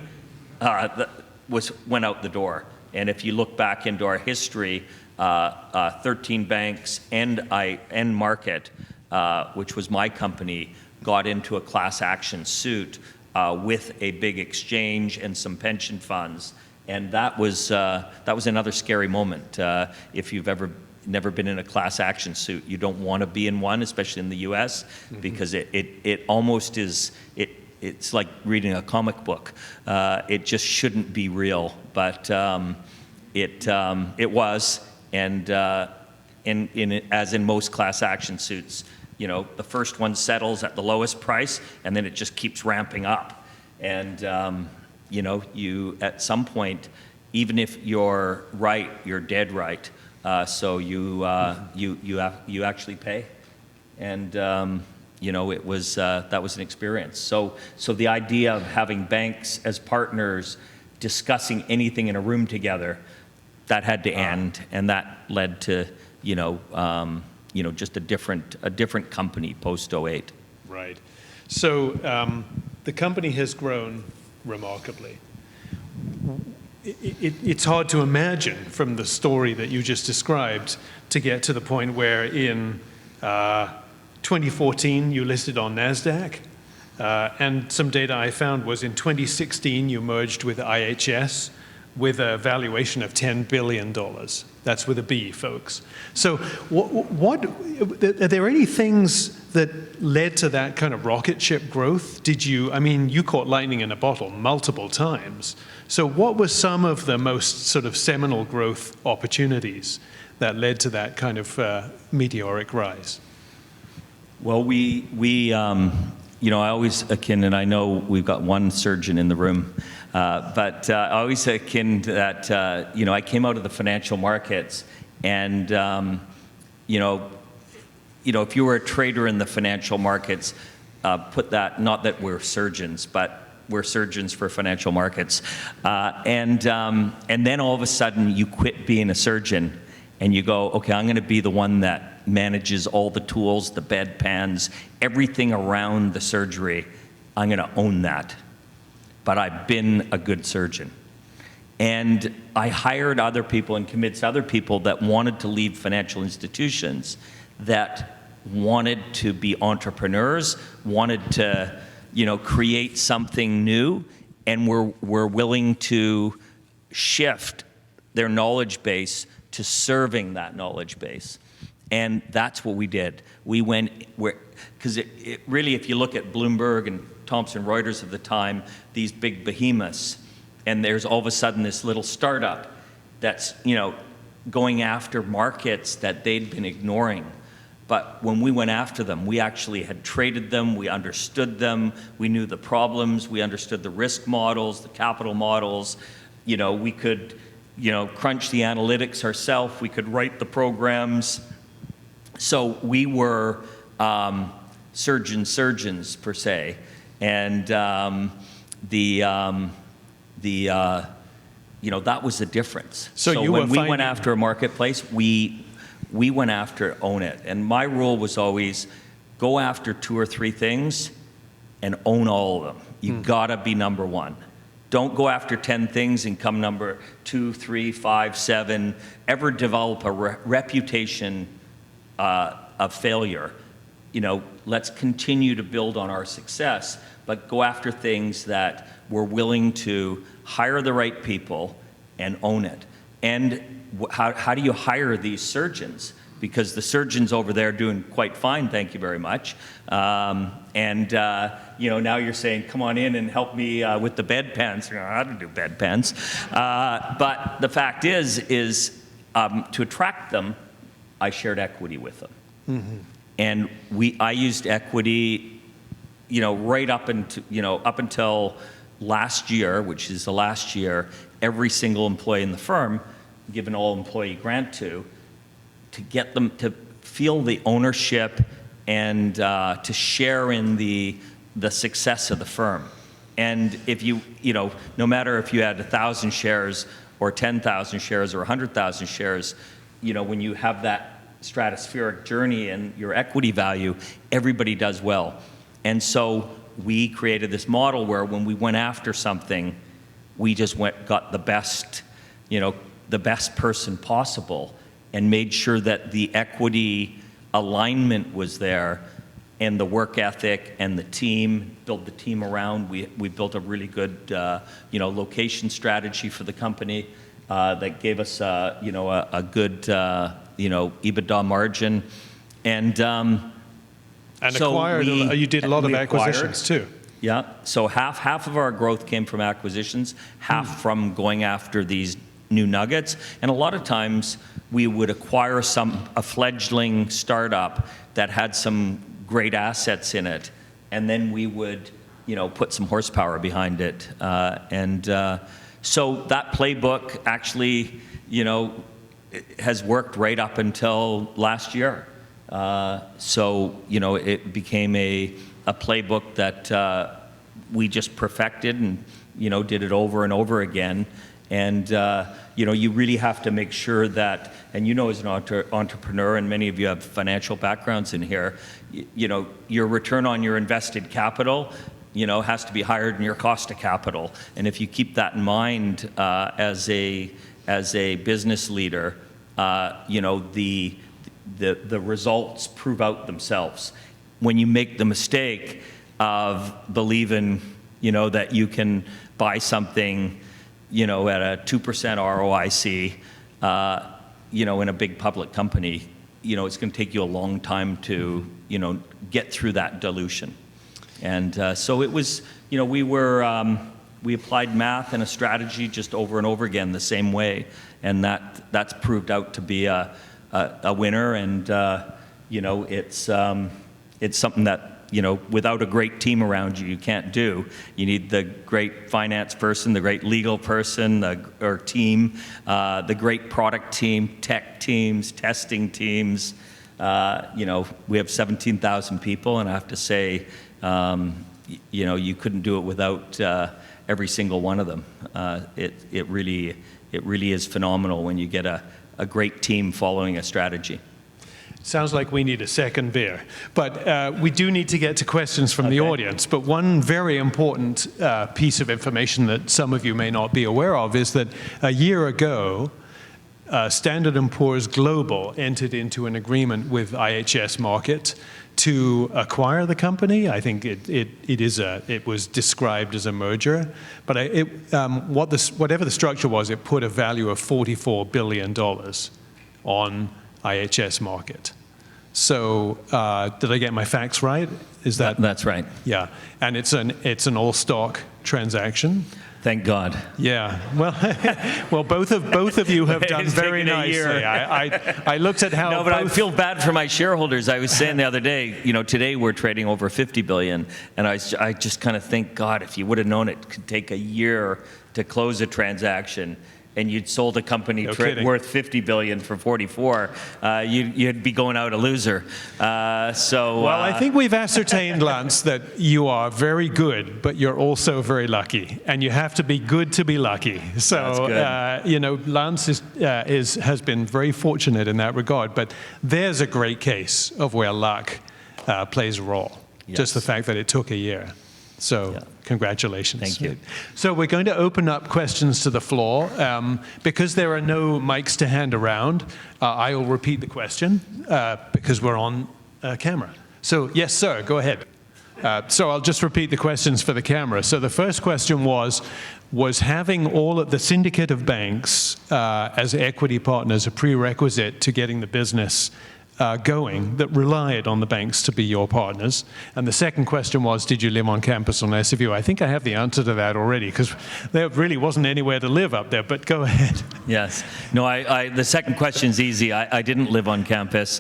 Speaker 4: went out the door. And if you look back into our history, 13 banks and Markit, which was my company, got into a class action suit with a big exchange and some pension funds. And that was another scary moment. If you've never been in a class action suit, you don't want to be in one, especially in the US, mm-hmm. because it almost is, it's like reading a comic book. It just shouldn't be real, but it was. And as in most class action suits, the first one settles at the lowest price, and then it just keeps ramping up. And you at some point, even if you're right, you're dead right. So you actually pay, and it was that was an experience. So the idea of having banks as partners, discussing anything in a room together, that had to end, and that led to just a different company post 08.
Speaker 3: Right. So the company has grown remarkably. It's hard to imagine from the story that you just described to get to the point where in 2014 you listed on NASDAQ, and some data I found was in 2016 you merged with IHS with a valuation of $10 billion. That's with a B, folks. So what are there any things that led to that kind of rocket ship growth? You caught lightning in a bottle multiple times. So what were some of the most sort of seminal growth opportunities that led to that kind of meteoric rise?
Speaker 4: Well, I always akin, and I know we've got one surgeon in the room, but I always akin to that, I came out of the financial markets, and, if you were a trader in the financial markets, put that, not that we're surgeons, but we're surgeons for financial markets. And then all of a sudden you quit being a surgeon and you go, okay, I'm going to be the one that manages all the tools, the bedpans, everything around the surgery. I'm going to own that. But I've been a good surgeon. And I hired other people and convinced other people that wanted to leave financial institutions, that wanted to be entrepreneurs, wanted to, create something new, and were willing to shift their knowledge base to serving that knowledge base. And that's what we did. We went where, because it really, if you look at Bloomberg and Thomson Reuters of the time, these big behemoths, and there's all of a sudden this little startup that's, going after markets that they'd been ignoring. But when we went after them, we actually had traded them, we understood them, we knew the problems, we understood the risk models, the capital models. We could, crunch the analytics ourselves, we could write the programs. So we were surgeons per se. And that was the difference. So when we went after a marketplace, we went after own it. And my rule was always go after 2 or 3 things and own all of them. You gotta be number one. Don't go after 10 things and come number 2, 3, 5, 7. Ever develop a reputation of failure. Let's continue to build on our success, but go after things that we're willing to hire the right people and own it. And how do you hire these surgeons? Because the surgeons over there are doing quite fine, thank you very much. Now you're saying, come on in and help me with the bedpans. I don't do bedpans. But the fact is to attract them, I shared equity with them. Mm-hmm. And I used equity, right up until last year, which is the last year, every single employee in the firm, given all employee grant to get them to feel the ownership and to share in the success of the firm. And if no matter if you had 1,000 shares or 10,000 shares or 100,000 shares, when you have that stratospheric journey and your equity value, everybody does well. And so we created this model where when we went after something, we just got the best person possible and made sure that the equity alignment was there and the work ethic and the team, build the team around. We built a really good location strategy for the company that gave us a good EBITDA margin. And so
Speaker 3: you did a lot of acquisitions too.
Speaker 4: Yeah, so half of our growth came from acquisitions, half from going after these new nuggets. And a lot of times we would acquire a fledgling startup that had some great assets in it, and then we would put some horsepower behind it. So that playbook actually has worked right up until last year. It became a playbook that we just perfected and did it over and over again. And you really have to make sure that, and as an entrepreneur, and many of you have financial backgrounds in here, your return on your invested capital has to be higher than your cost of capital. And if you keep that in mind as a business leader, the results prove out themselves. When you make the mistake of believing, that you can buy something, at a 2% ROIC, in a big public company, it's going to take you a long time to, get through that dilution. And so it was, we applied math and a strategy just over and over again the same way, and that's proved out to be a winner. And it's something that without a great team around you, you can't do. You need the great finance person, the great legal person, or team, the great product team, tech teams, testing teams. We have 17,000 people, and I have to say, you couldn't do it without every single one of them. It really is phenomenal when you get a great team following a strategy.
Speaker 3: Sounds like we need a second beer. But we do need to get to questions from the audience. But one very important piece of information that some of you may not be aware of is that a year ago, Standard & Poor's Global entered into an agreement with IHS Markit to acquire the company. I think it was described as a merger. But whatever the structure was, it put a value of $44 billion on IHS Markit. So did I get my facts right?
Speaker 4: That's right.
Speaker 3: Yeah, and it's an all-stock transaction.
Speaker 4: Thank God.
Speaker 3: Yeah. Well, both of you have done
Speaker 4: It's
Speaker 3: very
Speaker 4: taken a
Speaker 3: nicely.
Speaker 4: year.
Speaker 3: I looked at how.
Speaker 4: No, but I feel bad for my shareholders. I was saying the other day, today we're trading over 50 billion, and I just kind of think, God, if you would have known it could take a year to close a transaction, and you'd sold a company worth 50 billion for 44, you'd be going out a loser. Well,
Speaker 3: I think we've ascertained, Lance, that you are very good, but you're also very lucky, and you have to be good to be lucky. So, Lance has been very fortunate in that regard. But there's a great case of where luck plays a role. Yes. Just the fact that it took a year. So congratulations.
Speaker 4: Thank you.
Speaker 3: So we're going to open up questions to the floor. Because there are no mics to hand around, I will repeat the question because we're on camera. So yes, sir, go ahead. So I'll just repeat the questions for the camera. So the first question was having all of the syndicate of banks as equity partners a prerequisite to getting the business going that relied on the banks to be your partners? And the second question was, did you live on campus on SFU? I think I have the answer to that already, because there really wasn't anywhere to live up there, but go ahead.
Speaker 4: Yes. No, the second question's easy. I didn't live on campus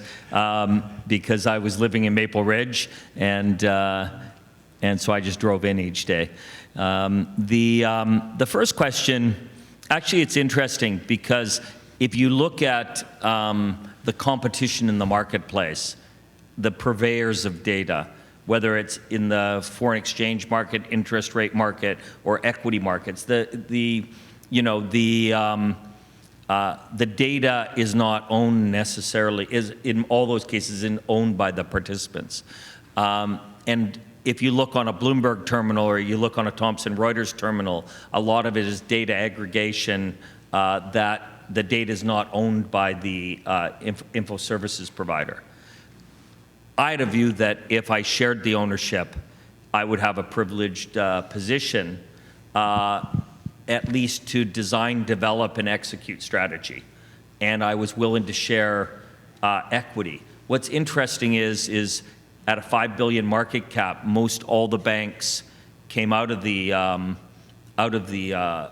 Speaker 4: because I was living in Maple Ridge, and so I just drove in each day. The first question, actually it's interesting, because if you look at the competition in the marketplace, the purveyors of data, whether it's in the foreign exchange market, interest rate market, or equity markets, the data is not owned necessarily, is in all those cases owned by the participants. And if you look on a Bloomberg terminal or you look on a Thomson Reuters terminal, a lot of it is data aggregation that the data is not owned by the info services provider. I had a view that if I shared the ownership, I would have a privileged position, at least to design, develop, and execute strategy. And I was willing to share equity. What's interesting is at a 5 billion market cap, most all the banks came out of the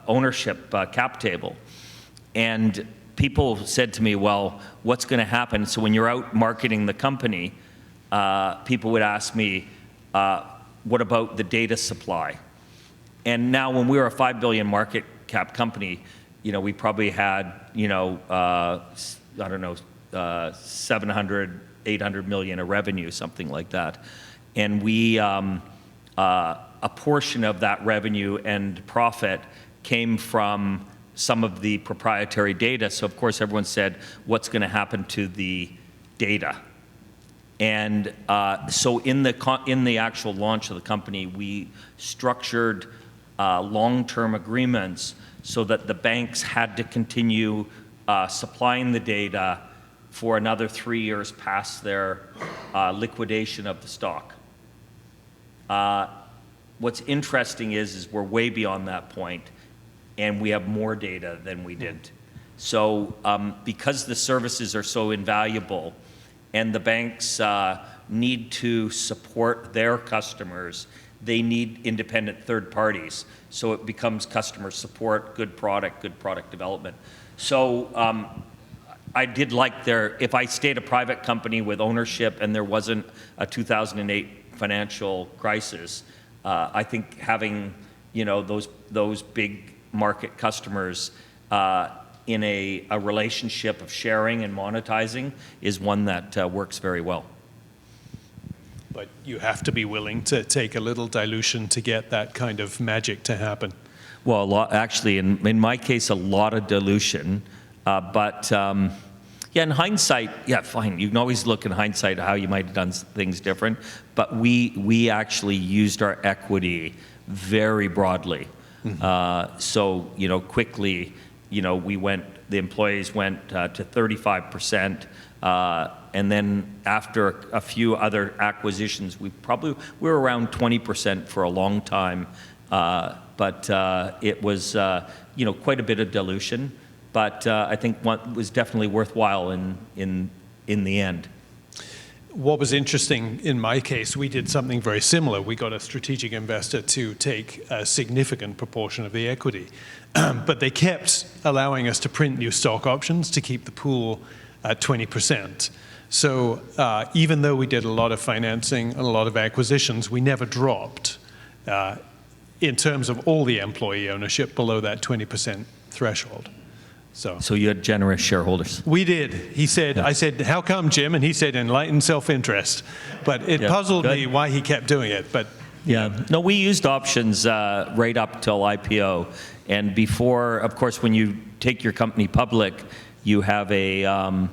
Speaker 4: ownership cap table. And people said to me, well, what's going to happen? So when you're out marketing the company, people would ask me, what about the data supply? And now when we were a 5 billion market cap company, we probably had, 700, 800 million of revenue, something like that. And we, a portion of that revenue and profit came from some of the proprietary data. So of course everyone said, what's going to happen to the data? And so in the actual launch of the company, we structured long-term agreements so that the banks had to continue supplying the data for another 3 years past their liquidation of the stock. What's interesting is we're way beyond that point, and we have more data than we did. So because the services are so invaluable, and the banks need to support their customers, they need independent third parties. So it becomes customer support, good product development. So I did like if I stayed a private company with ownership and there wasn't a 2008 financial crisis, I think having, those big market customers in a relationship of sharing and monetizing is one that works very well.
Speaker 3: But you have to be willing to take a little dilution to get that kind of magic to happen.
Speaker 4: Well, actually, in my case, a lot of dilution. But in hindsight, fine. You can always look in hindsight how you might have done things different. But we actually used our equity very broadly. So, quickly, the employees went to 35%. And then after a few other acquisitions, we were around 20% for a long time. But it was, quite a bit of dilution. But I think one was definitely worthwhile in the end.
Speaker 3: What was interesting in my case, we did something very similar. We got a strategic investor to take a significant proportion of the equity. But they kept allowing us to print new stock options to keep the pool at 20%. So even though we did a lot of financing and a lot of acquisitions, we never dropped in terms of all the employee ownership below that 20% threshold. So
Speaker 4: you had generous shareholders.
Speaker 3: We did. He said, I said, how come, Jim? And he said, enlightened self-interest. But it puzzled me why he kept doing it. But
Speaker 4: no, we used options right up till IPO. And before, of course, when you take your company public, you have we had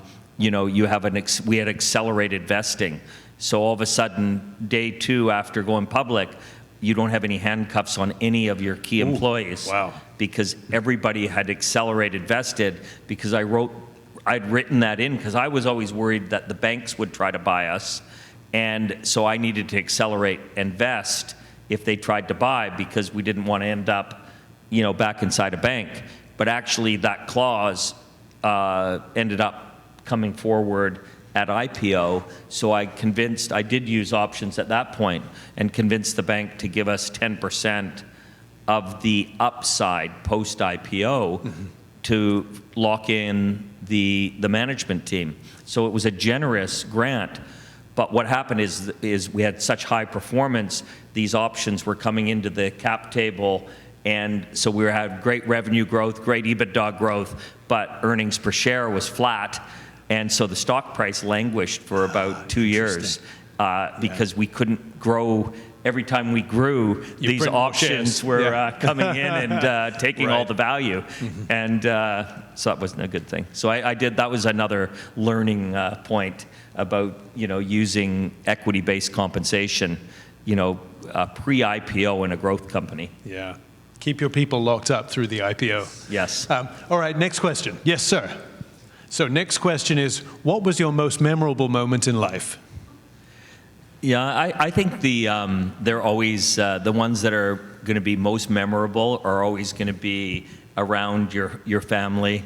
Speaker 4: accelerated vesting. So all of a sudden, day 2 after going public, you don't have any handcuffs on any of your key employees.
Speaker 3: Wow.
Speaker 4: Because everybody had accelerated vested, because I'd written that in because I was always worried that the banks would try to buy us. And so I needed to accelerate and vest if they tried to buy, because we didn't want to end up, back inside a bank. But actually that clause ended up coming forward at IPO, so I did use options at that point and convinced the bank to give us 10% of the upside post-IPO to lock in the management team. So it was a generous grant, but what happened is we had such high performance, these options were coming into the cap table, and so we had great revenue growth, great EBITDA growth, but earnings per share was flat. And so the stock price languished for about 2 years because we couldn't grow. Every time we grew, these options were coming in and taking all the value. And so that wasn't a good thing. So that was another learning point about, using equity-based compensation, pre-IPO in a growth company.
Speaker 3: Yeah. Keep your people locked up through the IPO.
Speaker 4: Yes.
Speaker 3: All right, next question. Yes, sir. So next question is, what was your most memorable moment in life?
Speaker 4: Yeah, I think they're always, the ones that are going to be most memorable are always going to be around your family,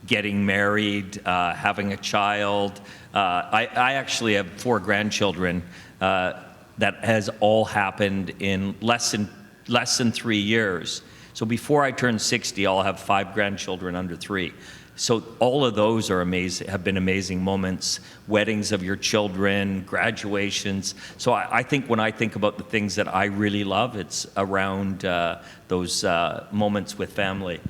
Speaker 4: getting married, having a child. I actually have 4 grandchildren that has all happened in less than 3 years. So before I turn 60, I'll have 5 grandchildren under 3. So all of those are amazing, have been amazing moments, weddings of your children, graduations. So I think when I think about the things that I really love, it's around those moments with family.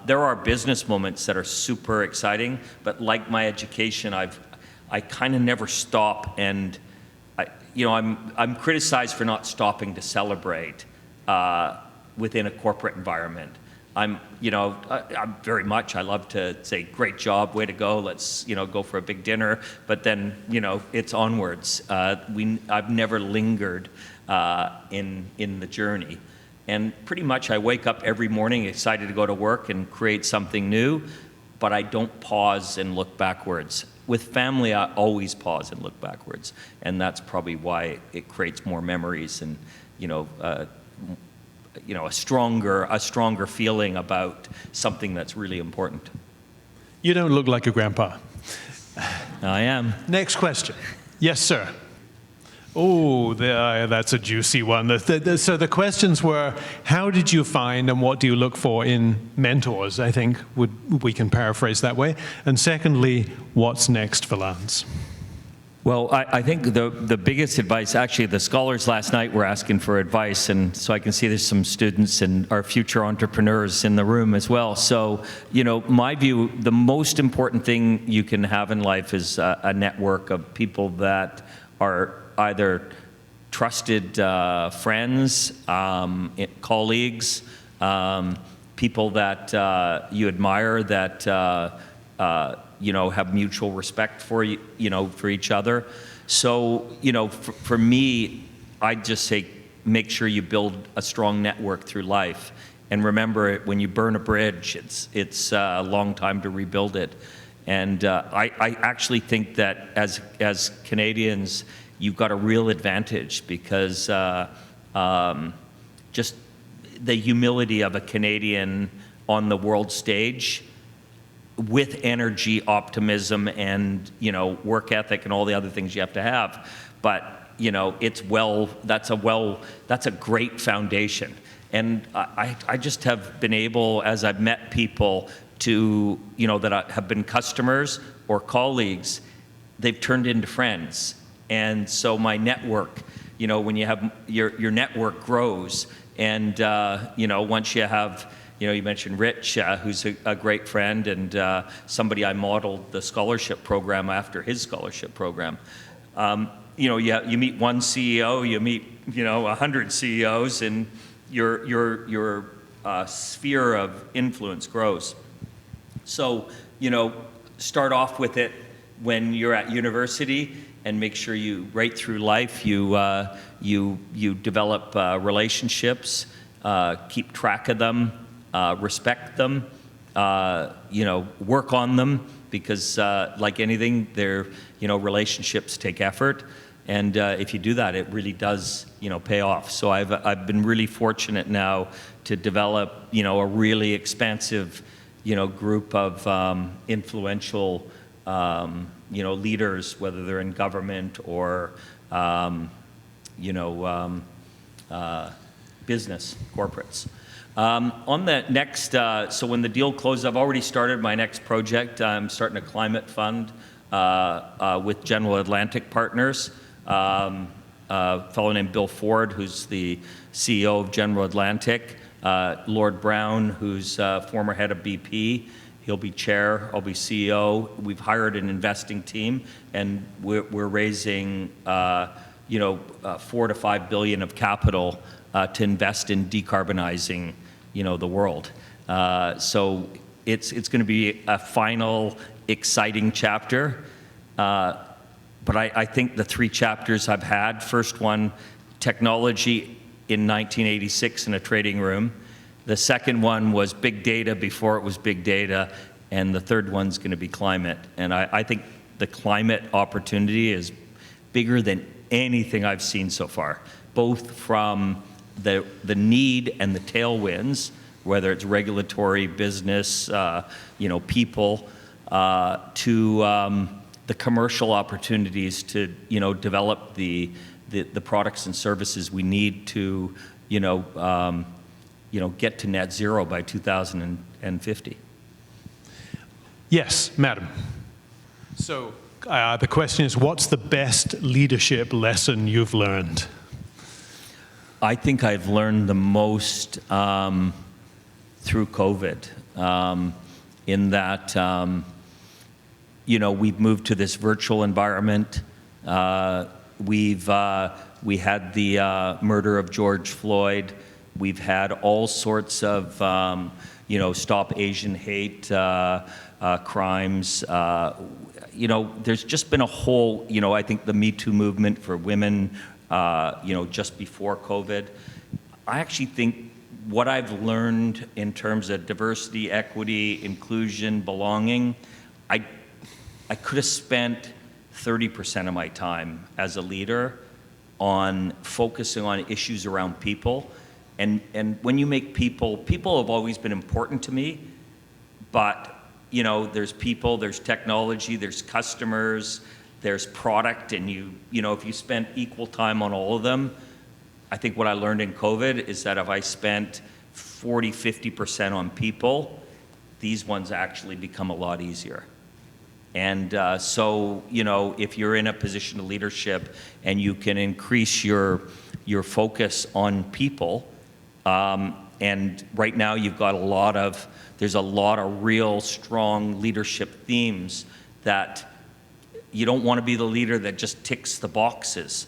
Speaker 4: There are business moments that are super exciting, but like my education, I kind of never stop, and I'm criticized for not stopping to celebrate within a corporate environment. I'm very much, I love to say, great job, way to go, let's, go for a big dinner, but then, it's onwards. I've never lingered in the journey. And pretty much I wake up every morning excited to go to work and create something new, but I don't pause and look backwards. With family, I always pause and look backwards. And that's probably why it creates more memories and, a stronger feeling about something that's really important.
Speaker 3: You don't look like a grandpa.
Speaker 4: I am.
Speaker 3: Next question. Yes, sir. Oh, that's a juicy one. So the questions were, how did you find and what do you look for in mentors, I think we can paraphrase that way. And secondly, what's next for Lance?
Speaker 4: Well, I think the biggest advice, actually, the scholars last night were asking for advice, and so I can see there's some students and our future entrepreneurs in the room as well. So, my view, the most important thing you can have in life is a network of people that are either trusted friends, colleagues, people that you admire, that have mutual respect for for each other. So for me, I'd just say make sure you build a strong network through life, and remember, when you burn a bridge, it's a long time to rebuild it. And I actually think that as Canadians, you've got a real advantage because just the humility of a Canadian on the world stage, with energy, optimism, and work ethic and all the other things you have to have. But that's a great foundation. And I just have been able, as I've met people to that have been customers or colleagues, they've turned into friends. And so my network, when you have your network grows, and once you have, you mentioned Rich, who's a great friend, and somebody I modeled the scholarship program after his scholarship program. You meet one CEO, you meet 100 CEOs, and your sphere of influence grows. So start off with it when you're at university, and make sure you, right through life, you develop relationships, keep track of them, respect them, work on them, because like anything, relationships take effort, and if you do that, it really does pay off. So I've been really fortunate now to develop a really expansive group of influential leaders, whether they're in government or business, corporates. On the next, so when the deal closes, I've already started my next project. I'm starting a climate fund with General Atlantic Partners. A fellow named Bill Foord, who's the CEO of General Atlantic. Lord Brown, who's former head of BP. He'll be chair, I'll be CEO. We've hired an investing team, and we're raising, $4 to $5 billion of capital to invest in decarbonizing, the world. So it's going to be a final, exciting chapter. But I think the 3 chapters I've had, first one, technology in 1986 in a trading room. The second one was big data before it was big data, and the third one's going to be climate. And I think the climate opportunity is bigger than anything I've seen so far, both from the need and the tailwinds, whether it's regulatory, business, people, to the commercial opportunities to develop the products and services we need to get to net zero by 2050.
Speaker 3: Yes, madam. So the question is, what's the best leadership lesson you've learned?
Speaker 4: I think I've learned the most through COVID, in that we've moved to this virtual environment. We had the murder of George Floyd. We've had all sorts of, Stop Asian Hate crimes. There's just been a whole, I think the Me Too movement for women, just before COVID. I actually think what I've learned in terms of diversity, equity, inclusion, belonging, I could have spent 30% of my time as a leader on focusing on issues around people. And when you make people have always been important to me, but you know, there's people, there's technology, there's customers, there's product, and you know, if you spent equal time on all of them, I think what I learned in COVID is that if I spent 40, 50% on people, these ones actually become a lot easier. And so, you know, if you're in a position of leadership and you can increase your focus on people, and right now you've got there's a lot of real strong leadership themes that you don't want to be the leader that just ticks the boxes,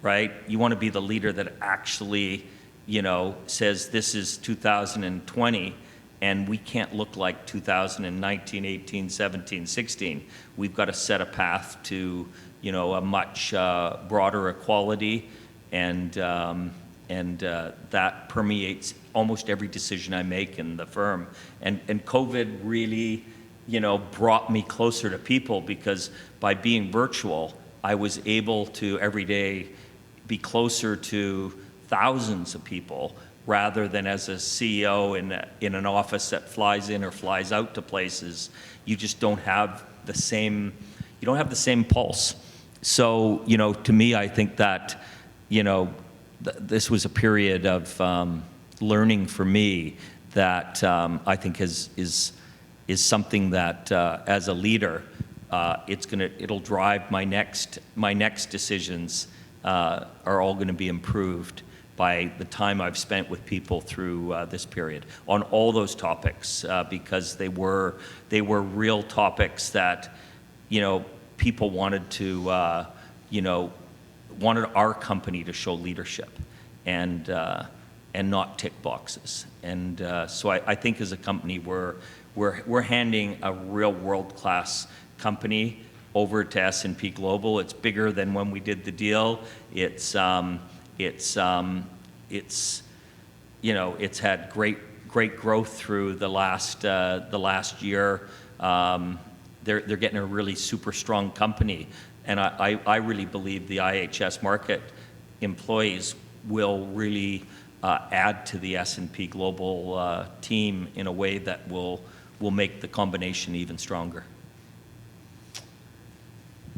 Speaker 4: right? You want to be the leader that actually, you know, says this is 2020 and we can't look like 2019, 18, 17, 16. We've got to set a path to, you know, a much broader equality, and that permeates almost every decision I make in the firm. And COVID really, you know, brought me closer to people, because by being virtual, I was able to every day be closer to thousands of people, rather than as a CEO in an office that flies in or flies out to places. You just don't have the same, you don't have the same pulse. So, you know, to me, I think that, you know, this was a period of learning for me that I think is something that as a leader, it'll drive my next decisions are all going to be improved by the time I've spent with people through this period on all those topics, because they were real topics that, you know, people wanted to, you know, wanted our company to show leadership and not tick boxes. And so I think as a company, we're handing a real world-class company over to S&P Global. It's bigger than when we did the deal. It's you know, it's had great growth through the last year. They're getting a really super strong company, and I really believe the IHS Markit employees will really add to the S&P Global team in a way that will make the combination even stronger.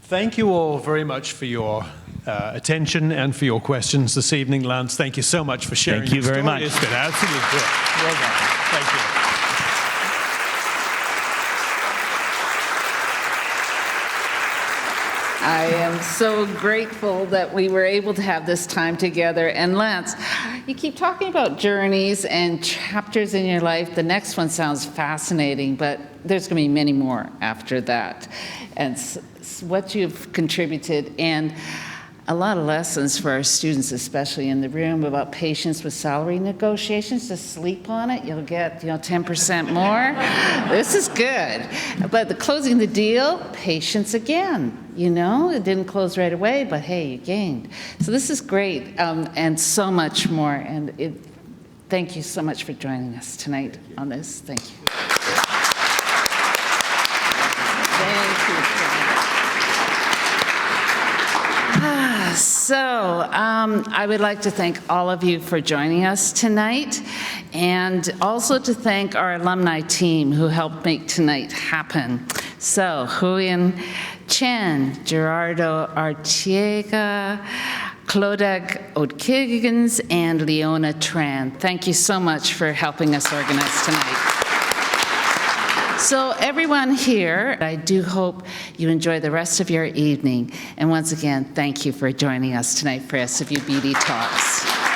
Speaker 3: Thank you all very much for your attention and for your questions this evening. Lance, thank you so much for sharing.
Speaker 4: Thank you very much.
Speaker 3: It's been absolutely good. Well done. Thank you.
Speaker 1: I am so grateful that we were able to have this time together. And Lance, you keep talking about journeys and chapters in your life. The next one sounds fascinating, but there's going to be many more after that. And what you've contributed, and a lot of lessons for our students, especially in the room, about patience with salary negotiations. Just sleep on it, you'll get 10% more. This is good. But the closing the deal, patience again. You know, it didn't close right away, but hey, you gained. So this is great, and so much more. And thank you so much for joining us tonight on this. Thank you. Thank you. So I would like to thank all of you for joining us tonight, and also to thank our alumni team who helped make tonight happen. So Huyen Chen, Gerardo Artiega, Clodagh O'Kiggins, and Leona Tran. Thank you so much for helping us organize tonight. So everyone here, I do hope you enjoy the rest of your evening. And once again, thank you for joining us tonight for SFU Beedie Talks.